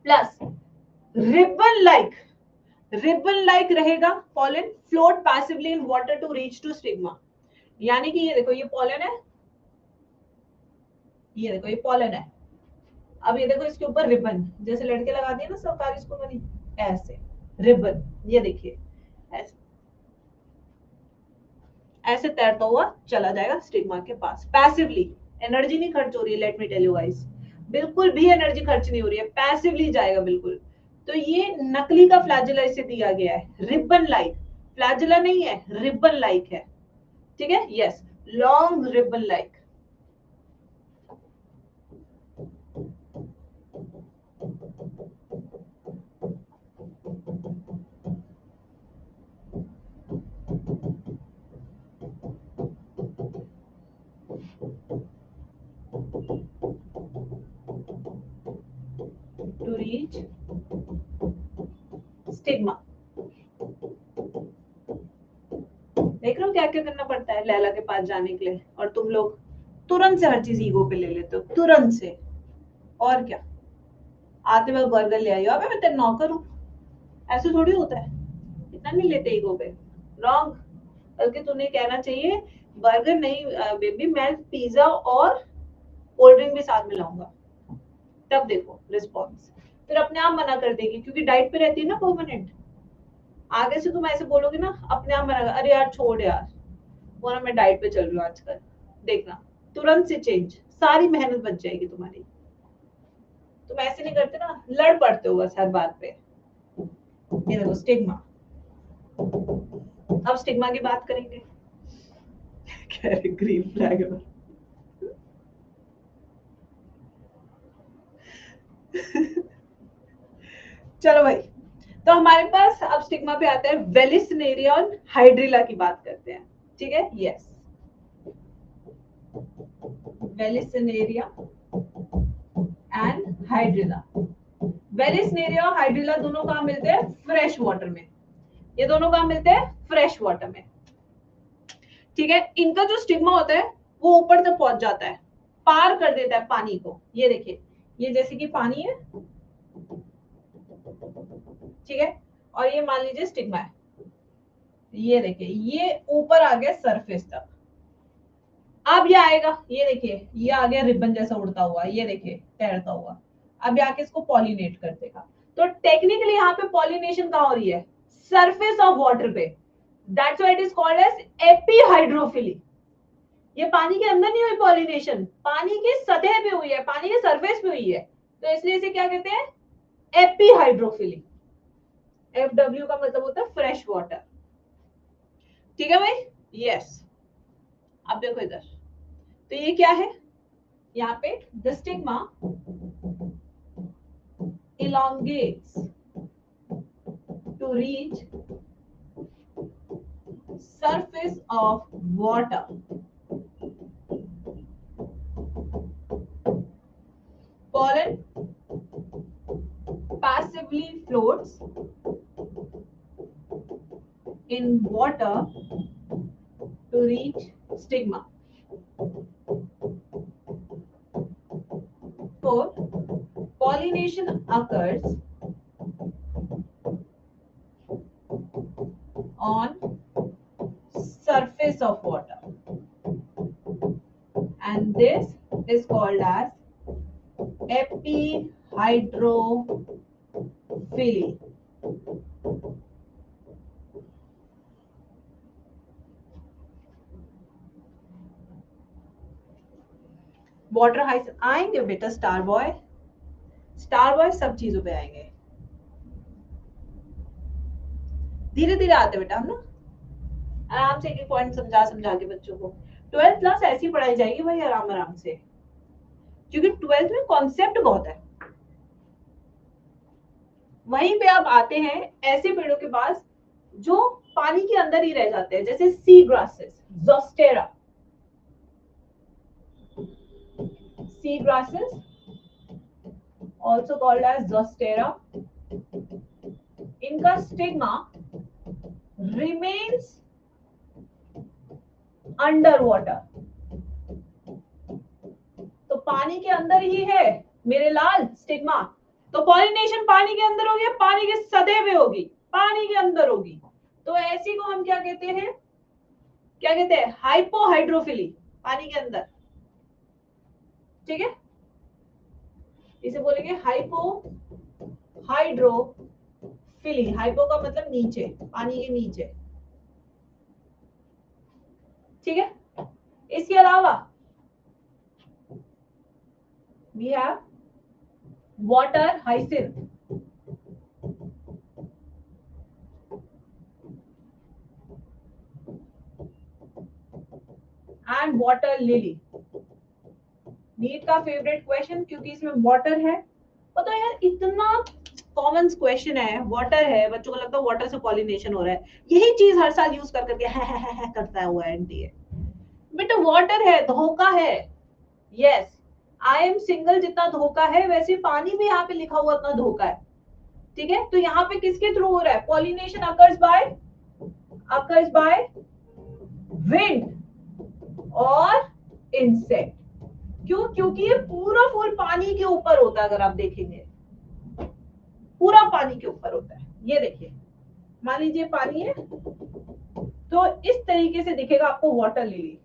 S1: प्लस रिबन लाइक रहेगा pollen, float passively in water to reach to stigma. यानी कि ये देखो, ये पॉलन है, ये देखो ये पॉलन है, अब ये देखो इसके ऊपर रिबन, जैसे लड़के लगाते हैं ना सरकारी स्कूल में, ऐसे रिबन, ये देखिए ऐसे, ऐसे तैरता हुआ चला जाएगा स्टिग्मा के पास पैसिवली। एनर्जी नहीं खर्च हो रही है, let me tell you guys, बिल्कुल भी एनर्जी खर्च नहीं हो रही है, पैसिवली जाएगा बिल्कुल। तो ये नकली का फ्लैजिला इसे दिया गया है, रिबन लाइक, फ्लैजिला नहीं है, रिबन लाइक है, ठीक है, yes, long ribbon like. To reach stigma. देख रहे हो क्या क्या करना पड़ता है लैला के पास जाने के लिए, और तुम लोग तुरंत से हर चीज ईगो पे ले लेते हो, तुरंत से। और क्या, आते वक्त बर्गर ले आई हो, अबे मैं तेरा नौकर हूँ, ऐसे थोड़ी होता है, इतना नहीं लेते ईगो पे, रॉन्ग। बल्कि तुम्हें कहना चाहिए बर्गर नहीं बेबी, मैं पिज्जा और कोल्ड ड्रिंक भी साथ में लाऊंगा, तब देखो रिस्पॉन्स। फिर अपने आप मना कर देगी, क्योंकि डाइट पे रहती है ना परमानेंट। आगे से तुम ऐसे बोलोगे ना, अपने आप मना, अरे यार छोड़ यार, वो ना मैं डाइट पे चल रही हूँ आजकल, देखना तुरंत से चेंज, सारी मेहनत बच जाएगी तुम्हारी। तुम ऐसे नहीं करते ना, लड़ पड़ते हो बस हर बात पे। ये देखो स्टिग्मा, अब स्टिग्मा की बात करेंगे। Green flag. चलो भाई, तो हमारे पास अब स्टिग्मा पे आता है, वेलिसिनेरिया और हाइड्रिला की बात करते हैं, ठीक है, यस, वेलिसिनेरिया एंड हाइड्रिला। वेलिसिनेरिया और हाइड्रिला दोनों कहाँ मिलते हैं? फ्रेश वाटर में। ये दोनों कहाँ मिलते हैं? फ्रेश वाटर में। ठीक है, इनका जो स्टिग्मा होता है वो ऊपर तक पहुंच जाता है, पार कर देता है पानी को। ये देखिए, ये जैसे कि पानी है, ठीक है, और ये मान लीजिए स्टिग्मा है, ये देखिए ये ऊपर आ गया सरफेस तक। अब ये आएगा, ये देखिए ये आ गया रिबन जैसा उड़ता हुआ, ये देखिए तैरता हुआ, अब ये आके इसको पॉलिनेट कर देगा। तो टेक्निकली यहाँ पे पॉलिनेशन कहाँ हो रही है? सरफेस ऑफ वाटर पे। That's why it is called as epihydrophily. ये पानी के अंदर नहीं हुई पॉलिनेशन, पानी की सतह पे हुई है, पानी के सरफेस पे हुई है, तो इसलिए इसे क्या कहते हैं? एपीहाइड्रोफिली। एफडब्ल्यू का मतलब होता है फ्रेश वाटर। ठीक है भाई? यस। अब देखो इधर, तो ये क्या है? यहाँ पे the stigma elongates to reach surface of water. Pollen passively floats in water to reach stigma. So, pollination occurs on surface of water, and this is called as epihydrophily. Water हाइस आएंगे बेटा, स्टार बॉय, स्टार बॉय सब चीजों पे आएंगे, धीरे धीरे आते बेटा हम ना, आराम से एक एक पॉइंट समझा समझा के बच्चों को। 12th क्लास ऐसी पढ़ाई जाएगी भाई, आराम आराम से, क्योंकि 12th में कॉन्सेप्ट बहुत है। वहीं पे आप आते हैं ऐसे पेड़ों के पास जो पानी के अंदर ही रह जाते हैं, जैसे sea grasses, zostera, sea grasses also called as zostera. इनका स्टिग्मा remains under water, तो पानी के अंदर ही है मेरे लाल स्टिग्मा, तो पॉलिनेशन पानी के अंदर होगी, पानी के सतह पे होगी, पानी के अंदर होगी, तो ऐसी को हम क्या कहते हैं? क्या कहते हैं? हाइपोहाइड्रोफिली, पानी के अंदर। ठीक है, इसे बोलेंगे हाइपोहाइड्रोफिली। हाइपो का मतलब नीचे, पानी के नीचे। ठीक है, इसके अलावा we have water hyacinth and water lily. NEET का फेवरेट क्वेश्चन, क्योंकि इसमें वाटर है। पता है यार, इतना कॉमन क्वेश्चन है, वाटर है, बच्चों को लगता है वाटर से पॉलिनेशन हो रहा है, यही चीज हर साल यूज कर करके है करता हुआ एनटीए। बेटा वाटर है, धोखा है। यस, आई एम सिंगल जितना धोखा है, वैसे पानी भी यहाँ पे लिखा हुआ उतना धोखा है। ठीक है, तो यहाँ पे किसके थ्रू हो रहा है? पॉलिनेशन अकर्स बाय विंड और इंसेक्ट। क्यों? क्योंकि ये पूरा फूल पानी के ऊपर होता है, अगर आप देखेंगे पूरा पानी के ऊपर होता है। ये देखिए, मान लीजिए पानी है, तो इस तरीके से दिखेगा आपको वाटर लिली।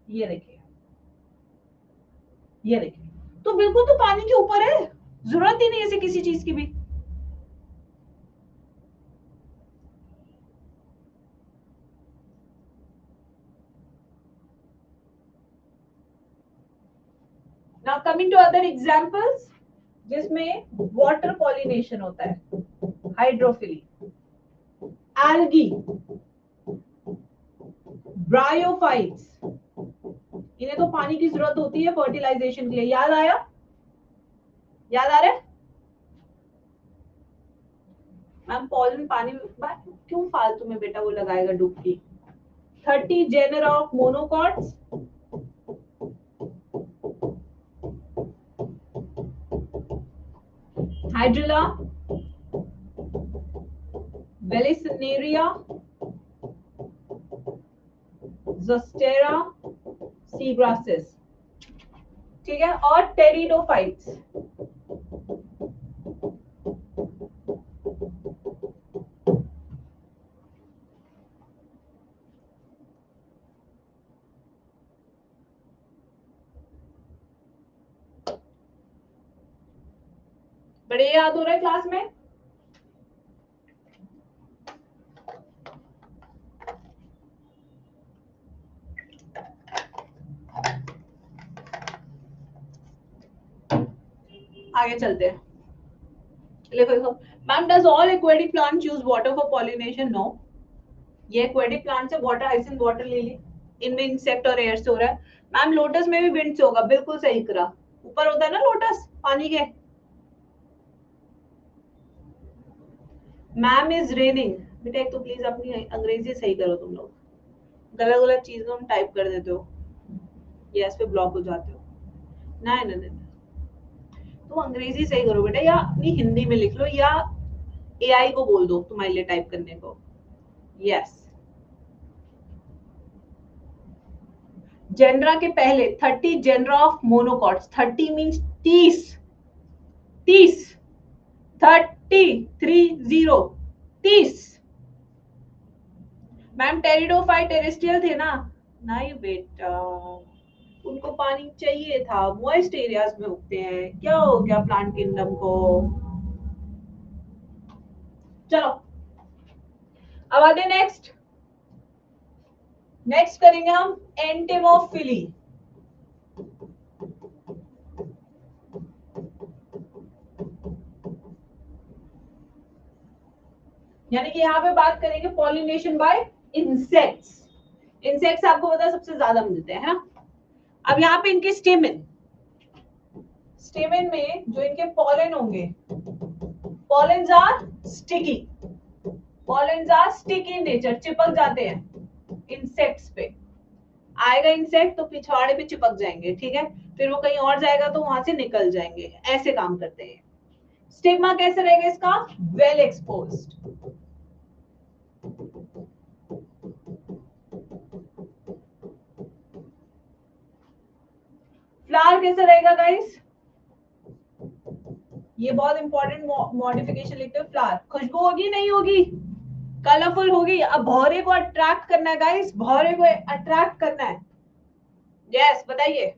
S1: ये देखिए, ये देखिए, तो बिल्कुल तो पानी के ऊपर है, जरूरत ही नहीं ऐसे किसी चीज की भी। Now coming to other examples जिसमें वाटर पॉलिनेशन होता है, हाइड्रोफिली, एल्गी, ब्रायोफाइट्स, इन्हें तो पानी की जरूरत होती है फर्टिलाइजेशन के लिए। याद आया? याद आ रहा है? मैम पॉलन पानी में क्यों फालतू में बेटा वो लगाएगा डुबकी। 30 genera of monocots, hydrilla, vallisneria, zostera seagrasses, ठीक है, और टेरिडोफाइट्स। बड़े याद हो रहा है क्लास में? आगे चलते हैं। देखो ma'am, does all aquatic plant use water for pollination? No, ये एक्वेटिक प्लांट से water, hyacinth water lily, इनमें इंसेक्ट और एयर से हो रहा है। मैम लोटस में भी विंड से होगा, बिल्कुल सही करा, ऊपर होता है ना लोटस पानी के। Ma'am is raining. बेटा एक तो प्लीज अपनी अंग्रेजी सही करो, तुम लोग गलत गलत चीजें तुम टाइप कर देते हो, यस पे ब्लॉक हो जाते हो। नहीं नहीं नहीं, तुम अंग्रेजी सही करो बेटा, या अपनी हिंदी में लिख लो, या एआई को बोल दो तुम्हारे लिए टाइप करने को। यस, जेनरा के पहले 30 genera of monocots, 30 means 30, 30, 30, ma'am pteridophyte terrestrial थे ना? नहीं बेटा, उनको पानी चाहिए था, मॉइस्ट एरियाज में उगते हैं। क्या हो गया प्लांट किंगडम को? चलो अब आते नेक्स्ट। नेक्स्ट करेंगे हम एंटेमोफिली। यानी कि यहाँ पे बात करेंगे पॉलिनेशन बाय इंसेक्ट्स। इंसेक्ट्स आपको पता है सबसे ज्यादा मिलते हैं, है ना? अब यहाँ पे इनके स्टेमन, स्टेमन में जो इनके पॉलन होंगे, pollens are sticky, pollens are sticky in nature, चिपक जाते हैं इंसेक्ट्स पे। आएगा इंसेक्ट तो पिछवाड़े पे चिपक जाएंगे, ठीक है, फिर वो कहीं और जाएगा तो वहां से निकल जाएंगे, ऐसे काम करते हैं। स्टिग्मा कैसे रहेगा इसका? Well exposed. फ्लावर कैसे रहेगा गाइस? ये बहुत इंपॉर्टेंट मॉडिफिकेशन लिखते हो। फ्लावर खुशबू होगी नहीं होगी? कलरफुल होगी। अब भौरे को अट्रैक्ट करना है गाइस, भौरे को अट्रैक्ट करना है। यस बताइए।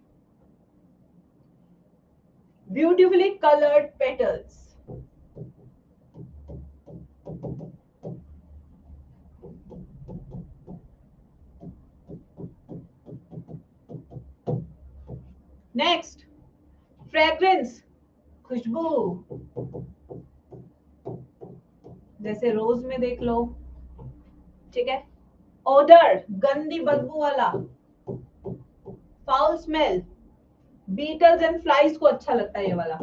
S1: Beautifully coloured petals. Next, fragrance, खुशबू, जैसे रोज में देख लो, ठीक है। ओडर, गंदी बदबू वाला, foul smell, beetles and flies को अच्छा लगता है ये वाला।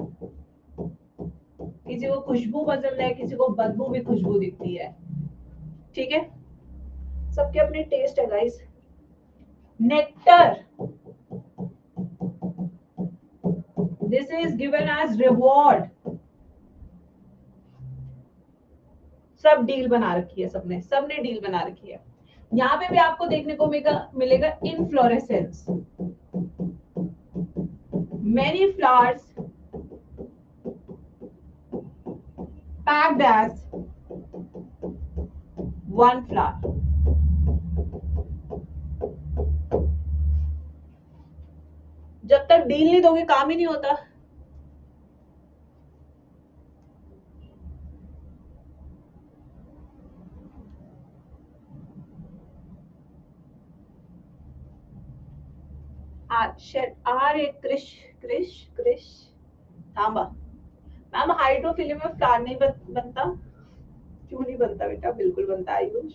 S1: किसी को खुशबू पसंद है, किसी को बदबू भी खुशबू दिखती है, ठीक है, सबके अपने टेस्ट है guys. Nectar, this is given as reward. सब डील बना रखी है, सबने डील बना रखी है। यहाँ पे भी आपको देखने को मिलेगा inflorescence, many flowers packed as one flower. जब तक डील नहीं दोगे काम ही नहीं होता। आर एक क्रिश क्रिश क्रिश थांबा। मैम हाइड्रोफिली में फ्लावर नहीं बनता? क्यों नहीं बनता बेटा? बिल्कुल बनता है आयुष,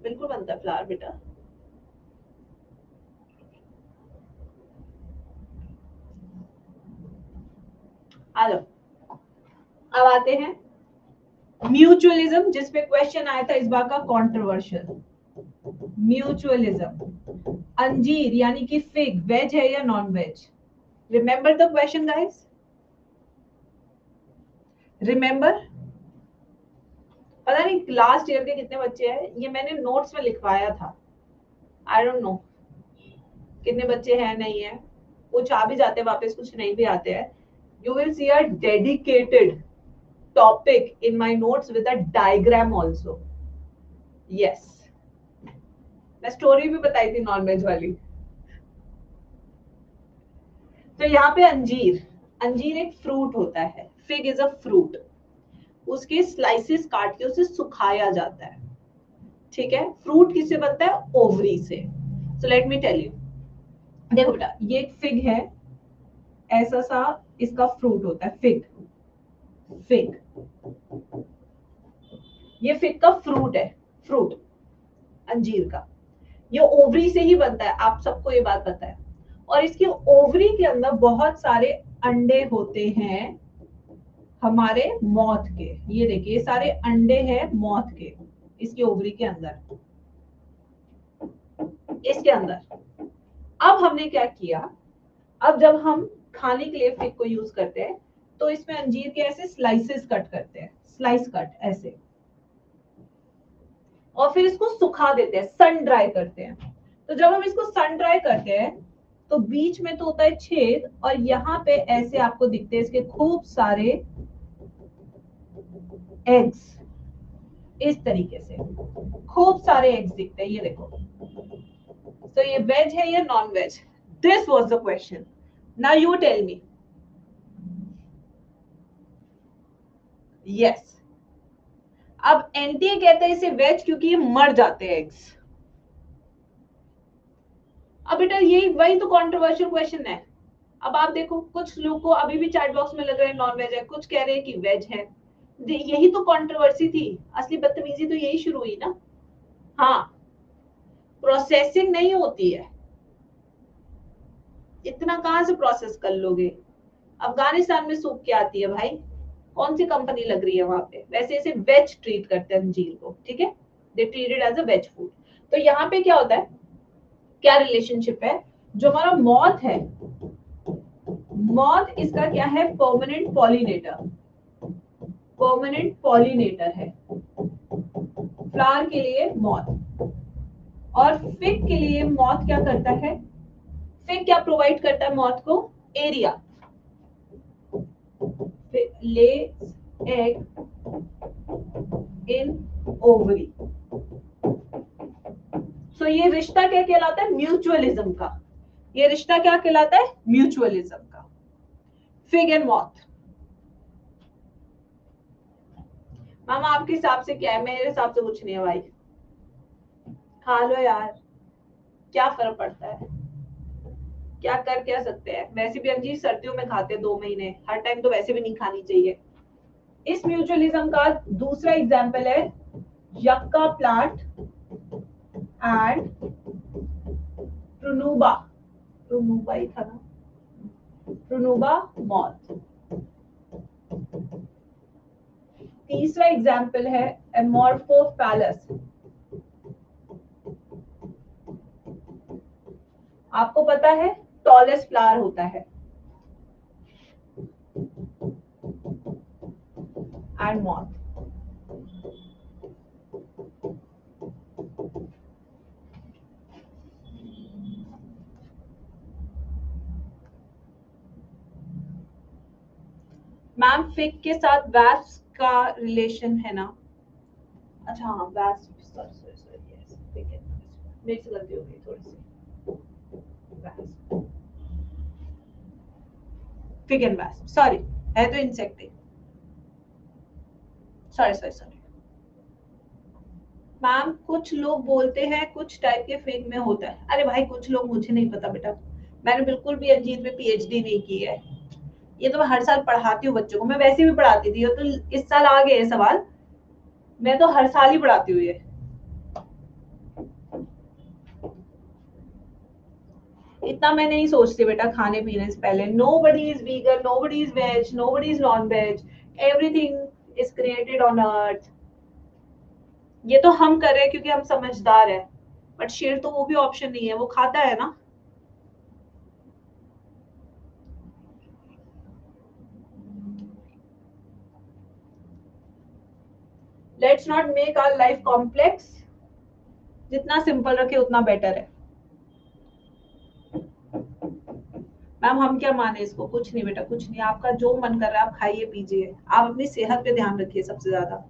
S1: बिल्कुल बनता है फ्लावर बेटा। आ जाओ, अब आते हैं म्यूचुअलिज्म, जिसपे क्वेश्चन आया था इस बार का कंट्रोवर्शियल। म्यूचुअलिज्म, अंजीर यानी कि फिग वेज है या non veg? Remember the question guys, remember. पता नहीं लास्ट ईयर के कितने बच्चे हैं, ये मैंने नोट्स में लिखवाया था, आई डोंट नो कितने बच्चे हैं नहीं है, कुछ आ भी जाते हैं वापस, कुछ नहीं भी आते हैं. You will see a dedicated topic in my notes with a diagram also. Yes. मैं स्टोरी भी बताई थी नॉनवेज वाली. तो यहाँ पे अंजीर, अंजीर एक फ्रूट होता है, फिग इज अ फ्रूट. उसके स्लाइसेस काट के उसे सुखाया जाता है. ठीक है, फ्रूट किससे बनता है? ओवरी से. So let me tell you. देखो बेटा, ये एक फिग है, ऐसा सा इसका फ्रूट होता है, फिग. फिग, ये फिग का फ्रूट है, फ्रूट अंजीर का. ये ओवरी से ही बनता है, आप सबको ये बात पता है. और इसकी ओवरी के अंदर बहुत सारे अंडे होते हैं हमारे मौत के. ये देखिए सारे अंडे हैं मौत के इसकी ओवरी के अंदर, इसके अंदर. अब हमने क्या किया, अब जब हम खाने के लिए फिग को यूज करते हैं तो इसमें अंजीर के ऐसे स्लाइसेस कट करते हैं, स्लाइस कट ऐसे, और फिर इसको सुखा देते हैं, सन ड्राई करते हैं. तो जब हम इसको सन ड्राई करते हैं तो बीच में तो होता है छेद, और यहाँ पे ऐसे आपको दिखते हैं इसके खूब सारे एग्स, इस तरीके से खूब सारे एग्स दिखते हैं, ये देखो. तो ये वेज है या non veg? This was the question. Now you tell me. Yes. अब एनटीए कहते हैं इसे वेज क्योंकि ये मर जाते हैं एग्स. अब बेटा यही वही तो कंट्रोवर्शियल क्वेश्चन है. अब आप देखो, कुछ लोग को अभी भी चैट बॉक्स में लग रहा है नॉन वेज है, कुछ कह रहे हैं कि वेज है. यही तो कंट्रोवर्सी थी, असली बदतमीजी तो यही शुरू हुई ना. हाँ, प्रोसेसिंग नहीं होती है, इतना कहां से प्रोसेस कर लोगे. अफगानिस्तान में सूख के आती है भाई, कौन सी कंपनी लग रही है वहां पे. वैसे इसे वेज ट्रीट करते हैं अंजीर को, ठीक है, they treated as a veg food. तो यहाँ पे क्या होता है, क्या रिलेशनशिप है, जो हमारा मॉथ है, मॉथ इसका क्या है, परमानेंट पॉलिनेटर. परमानेंट पॉलिनेटर है फ्लावर के लिए मॉथ. और फिग के लिए मॉथ क्या करता है, फिग क्या प्रोवाइड करता है मॉथ को, एरिया. ले एग इन ओवरी. सो ये रिश्ता क्या कहलाता है, म्यूचुअलिज्म का. ये रिश्ता क्या कहलाता है, म्यूचुअलिज्म का. Fig and moth. मामा आपके हिसाब से क्या है, मेरे हिसाब से कुछ नहीं है भाई. खा लो यार, क्या फर्क पड़ता है, क्या कर क्या सकते हैं. वैसे भी अंजीर सर्दियों में खाते हैं 2 महीने, हर टाइम तो वैसे भी नहीं खानी चाहिए. इस म्यूचुअलिज्म का दूसरा एग्जांपल है यक्का प्लांट एंड प्रुनुबा. प्रुनुबा ही था ना, प्रुनुबा मॉथ. तीसरा एग्जांपल है एमोर्फोफैलस. आपको पता है टॉलेस्ट फ्लावर होता है. And moth. मैम फिग के साथ वैस्प का रिलेशन है ना. अच्छा हाँ, wasp, sorry sorry sorry, yes ठीक है, मेरी से गलती हो गई थोड़ी सी. Wasp, fig and wasp, sorry, है तो इंसेक्ट ही. Sorry sorry sorry ma'am. कुछ लोग बोलते हैं कुछ टाइप के फिग में होता है. अरे भाई कुछ लोग, मुझे नहीं पता बेटा, मैंने बिल्कुल भी अंजीर में पीएचडी नहीं की है. ये तो मैं हर साल पढ़ाती हूँ बच्चों को, मैं वैसे भी पढ़ाती थी, तो इस साल आ गए सवाल, मैं तो हर साल ही पढ़ाती हूँ ये. इतना मैं नहीं सोचती बेटा खाने पीने से पहले. Nobody is vegan, nobody is veg, nobody is non veg, everything is created on earth. ये तो हम कर रहे हैं क्योंकि हम समझदार है, बट शेर तो वो भी ऑप्शन नहीं है, वो खाता है ना. Let's not make our life complex, जितना सिंपल रखे उतना बेटर है। मैम हम क्या माने इसको? कुछ नहीं बेटा, कुछ नहीं, आपका जो मन कर रहा है आप खाइए पीजिए, आप अपनी सेहत पे ध्यान रखिए सबसे ज्यादा।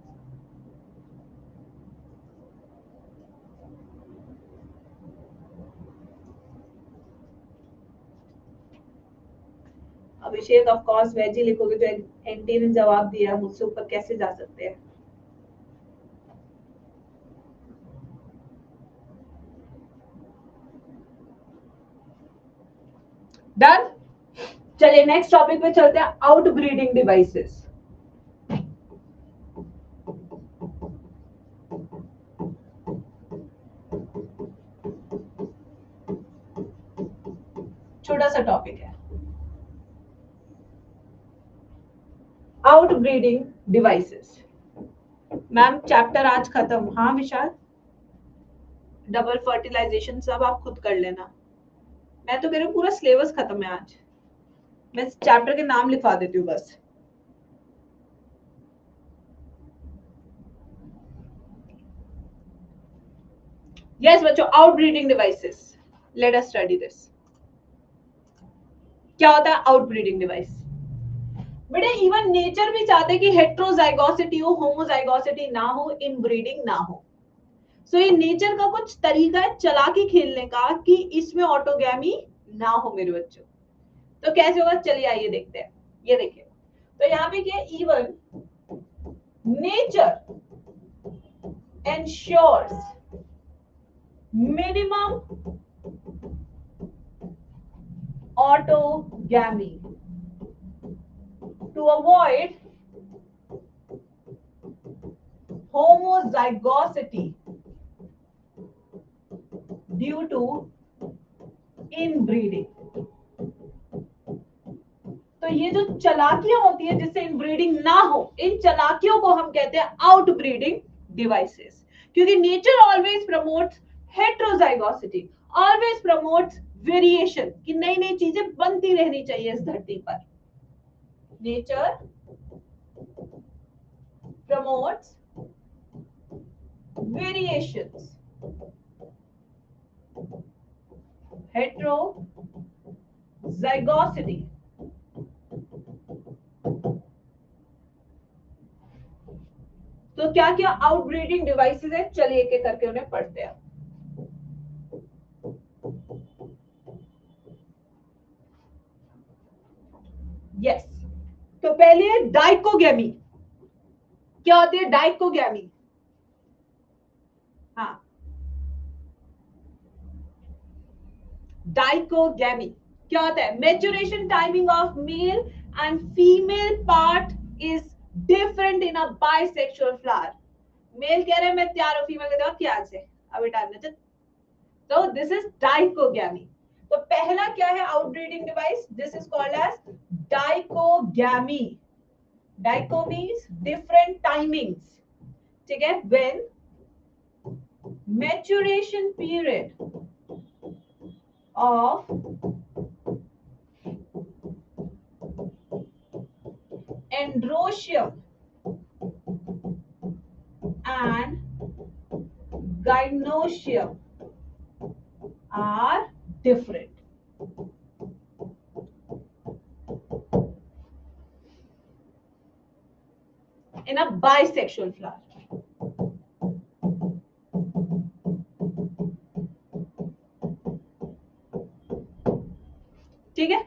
S1: अभिषेक ऑफ कोर्स वेज ही लिखोगे तो एंटी ने जवाब दिया, मुझसे ऊपर कैसे जा सकते हैं। डन। चलिए नेक्स्ट टॉपिक पे चलते हैं, आउट ब्रीडिंग डिवाइसेस। छोटा सा टॉपिक है, out breeding devices. Ma'am chapter आज खत्म। हाँ विशाल, डबल फर्टिलाइजेशन सब आप खुद कर लेना। मैं तो मेरा पूरा सिलेबस खत्म है आज, मैं चैप्टर के नाम लिखवा देती हूँ बस। यस बच्चों, out breeding devices, let us study this. क्या होता है आउट ब्रीडिंग डिवाइस? बेटे इवन नेचर भी चाहते कि हेट्रोजाइगोसिटी हो, होमोजाइगोसिटी ना हो, इनब्रीडिंग ना हो। सो ये नेचर का कुछ तरीका है चालाकी खेलने का कि इसमें ऑटोगैमी ना हो मेरे बच्चों। तो कैसे होगा, चलिए आइए देखते हैं। ये देखिए, तो यहाँ पे क्या, even nature ensures minimum autogamy to avoid homozygosity due to inbreeding। तो ये जो चालाकियां होती है जिससे इनब्रीडिंग ना हो, इन चालाकियों को हम कहते हैं आउट ब्रीडिंग डिवाइसेस। क्योंकि nature always promotes heterozygosity, always promotes variation, कि नई नई चीजें बनती रहनी चाहिए इस धरती पर। Nature promotes variations, heterozygosity. तो क्या क्या आउटब्रीडिंग डिवाइसेस है, चलिए एक एक करके उन्हें पढ़ते हैं। यस, तो पहले है डाइकोगेमी। क्या होती है डाइकोगेमी? हाँ, डाइकोगेमी क्या होता है? Maturation timing of male and female part is different in a bisexual flower. Male कह रहे हैं मैं तैयार हूं, फीमेल कहते हो क्या से अभी टाइम नहीं। तो दिस इज डाइकोगेमी। तो पहला क्या है outbreeding device, this is called as dichogamy. Dicho means different timings, ठीक है। When maturation period of androecium and gynoecium are different in a bisexual flower। ठीक है।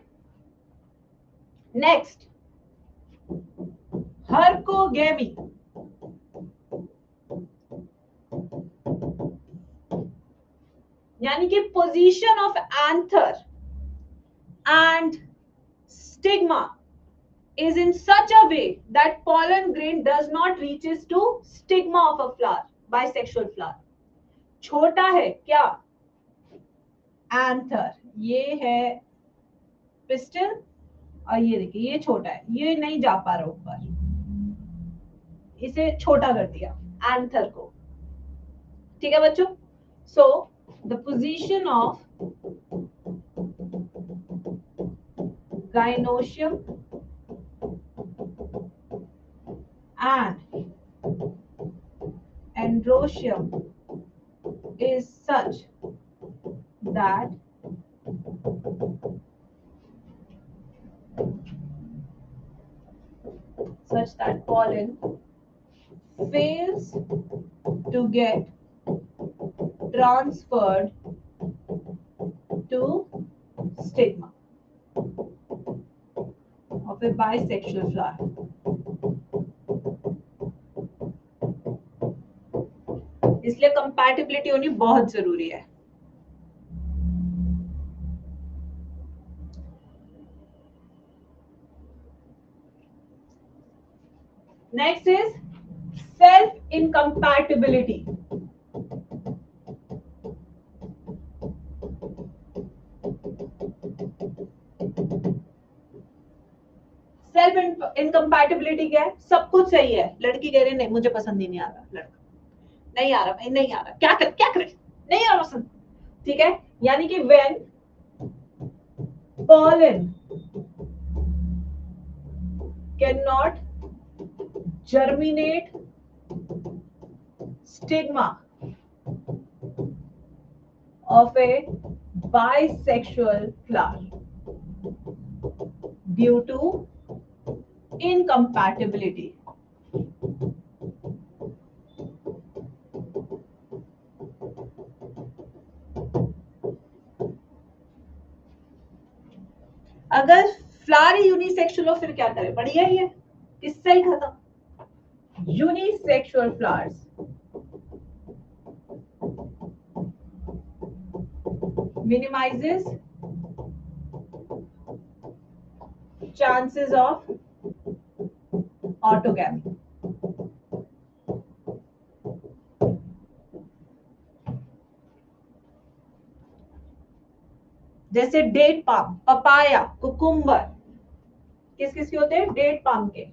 S1: नेक्स्ट, हर्कोगेमी। यानी कि position of anther and stigma is in such a way that pollen grain does not reaches to stigma of a flower, bisexual flower। छोटा है क्या? Anther, ये है pistol, और ये देखिए ये छोटा है, ये नहीं जा पा रहा ऊपर, इसे छोटा कर दिया एंथर को। ठीक है बच्चों। So the position of gynoecium and androecium is that such that pollen fails to get transferred to stigma of a bisexual flower. इसलिए कंपैटिबिलिटी होनी बहुत जरूरी है. Next is self-incompatibility. सेल्फ-इनकम्पैटिबिलिटी क्या है? सब कुछ सही है, लड़की कह रही है नहीं मुझे पसंद ही नहीं आ रहा, लड़का नहीं आ रहा भाई, नहीं आ रहा, क्या करे, नहीं आ रहा पसंद, ठीक है. यानी कि when pollen cannot germinate stigma of a bisexual flower due to incompatibility. अगर फ्लावर यूनिसेक्सुअल हो फिर क्या करें? बढ़िया ही है, किससे ही खत्म. Unisexual flowers minimizes chances of autogamy. जैसे डेट पाम, पपाया, कुकुम्बर, किस किस के होते हैं? डेट पाम के,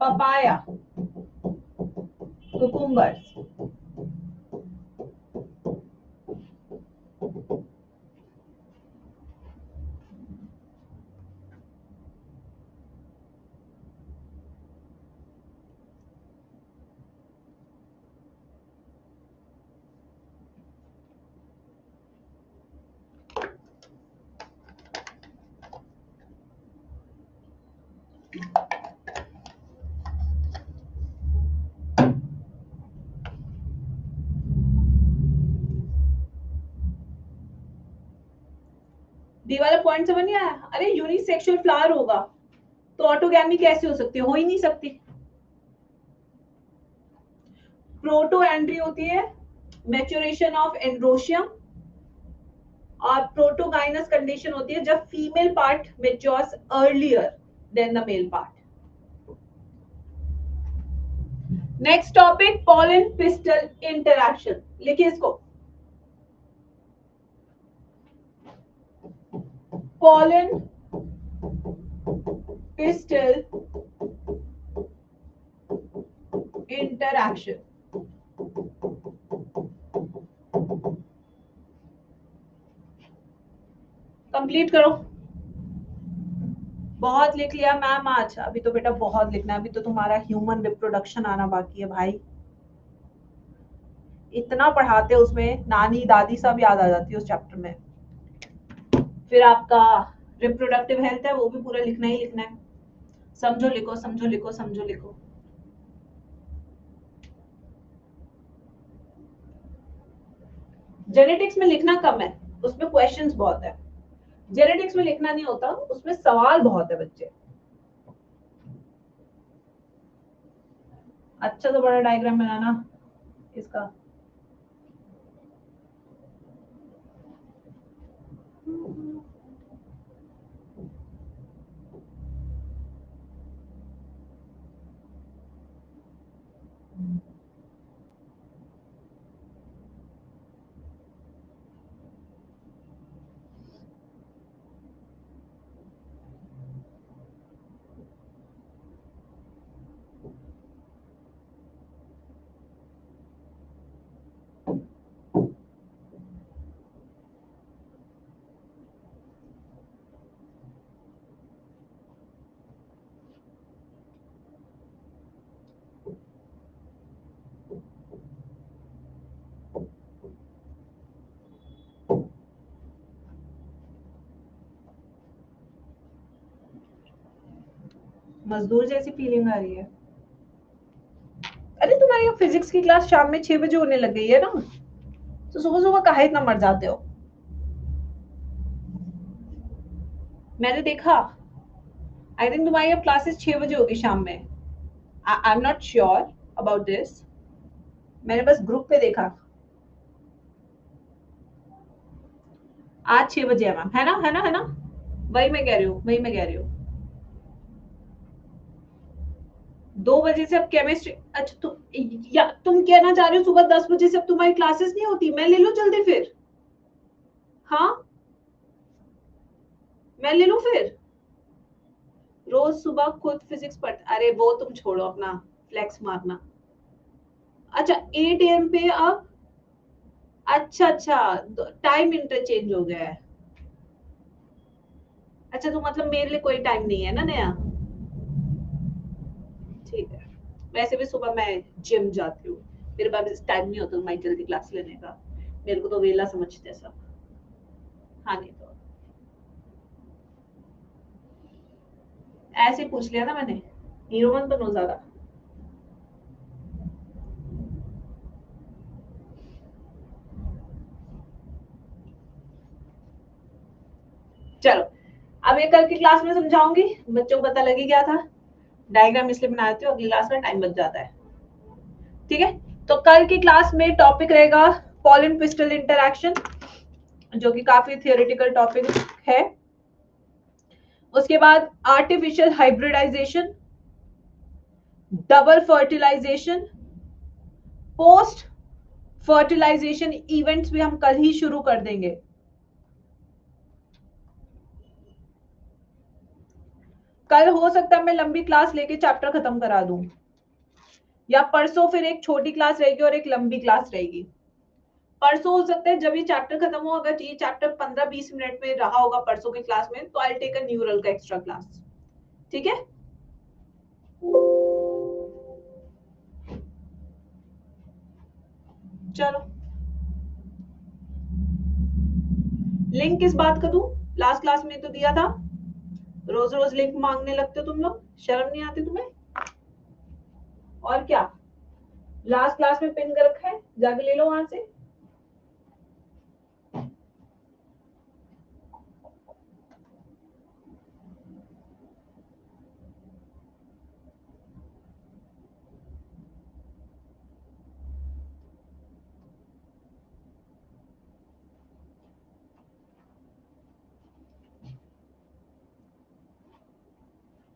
S1: पपाया, कुकुम्बर्स. डी वाला पॉइंट समझ नहीं आया? अरे यूनिसेक्सुअल फ्लावर होगा तो ऑटोगैमी कैसे हो सकती है? हो ही नहीं सकती. प्रोटो एंड्री होती है मैच्योरेशन ऑफ एंड्रोशियम, और प्रोटोगाइनस कंडीशन होती है जब female part matures earlier than the male part. Next topic pollen pistil interaction. लिखिए इसको, pollen pistil interaction. कंप्लीट करो. बहुत लिख लिया मैम आज, अभी तो बेटा बहुत लिखना है, अभी तो तुम्हारा ह्यूमन रिप्रोडक्शन आना बाकी है भाई. इतना पढ़ाते उसमें नानी दादी सब याद आ जाती है उस चैप्टर में. फिर आपका रिप्रोडक्टिव हेल्थ है, वो भी पूरा लिखना ही लिखना है. समझो लिखो, समझो लिखो, समझो लिखो. जेनेटिक्स में लिखना कम है, उसमें क्वेश्चंस बहुत है. जेनेटिक्स में लिखना नहीं होता, उसमें सवाल बहुत है बच्चे. अच्छा तो बड़ा डायग्राम बनाना इसका. मजदूर जैसी फीलिंग आ रही है। अरे तुम्हारी फिजिक्स की क्लास शाम में 6 बजे होने लग गई है ना, तो सुबह सुबह काहे इतना मर जाते हो? मैंने देखा, आई थिंक तुम्हारी अब क्लासेस 6 बजे होगी शाम में। I am not sure about this, मैंने बस ग्रुप पे देखा। आज 6 बजे है मैम, है ना, है ना, है ना? वही मैं कह रही हूँ, वही मैं कह रही हूँ। 2 बजे से अब केमिस्ट्री, अच्छा या तुम कहना चाह रहे हो सुबह 10 बजे से अब तुम्हारी क्लासेस नहीं होती? मैं ले लूं जल्दी फिर? हाँ, मैं ले लूं फिर? रोज सुबह खुद फिजिक्स पढ़, अरे वो तुम छोड़ो अपना फ्लेक्स मारना। अच्छा 8 AM पे अब, अच्छा अच्छा, टाइम इंटरचेंज हो गया है। अच्छा तो मतलब मेरे लिए कोई टाइम नहीं है ना नया? ठीक है। वैसे भी सुबह मैं जिम जाती हूँ, मेरे पास टाइम नहीं होता तुम्हारी जल्दी क्लास लेने का। मेरे को तो वेला समझते हैं सब। हाँ नहीं तो ऐसे पूछ लिया ना मैंने, हीरो मत बनो ज्यादा। चलो, अब ये कल की क्लास में समझाऊंगी, बच्चों को पता लगे क्या था। डायग्राम इसलिए बनाते हो, अगली क्लास में टाइम बच जाता है। ठीक है, तो कल की क्लास में टॉपिक रहेगा पॉलिन पिस्टल इंटरैक्शन, जो कि काफी थियोरेटिकल टॉपिक है। उसके बाद artificial hybridization, double fertilization, post fertilization events भी हम कल ही शुरू कर देंगे। कल हो सकता है मैं लंबी क्लास लेके चैप्टर खत्म करा दूं, या परसों फिर एक छोटी क्लास रहेगी और एक लंबी क्लास रहेगी। परसों हो सकता है जब ये चैप्टर खत्म हो, अगर ये चैप्टर 15-20 मिनट में रहा होगा परसों की क्लास में, तो आई टेक अ न्यूरल का एक्स्ट्रा क्लास। ठीक है, चलो। लिंक किस बात का दूं? लास्ट क्लास में तो दिया था। रोज रोज लिंक मांगने लगते हो तुम लोग, शर्म नहीं आती तुम्हें? और क्या, लास्ट क्लास में पिन कर रखा है, जाके ले लो वहां से।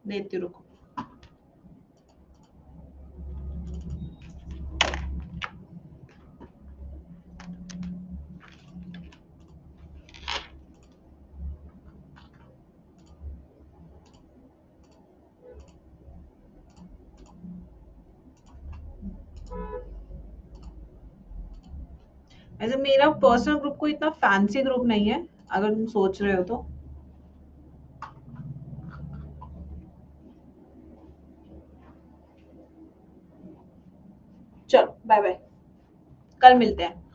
S1: देती रुको। ऐसे मेरा पर्सनल ग्रुप कोई इतना फैंसी ग्रुप नहीं है, अगर तुम सोच रहे हो तो। चलो बाय बाय, कल मिलते हैं।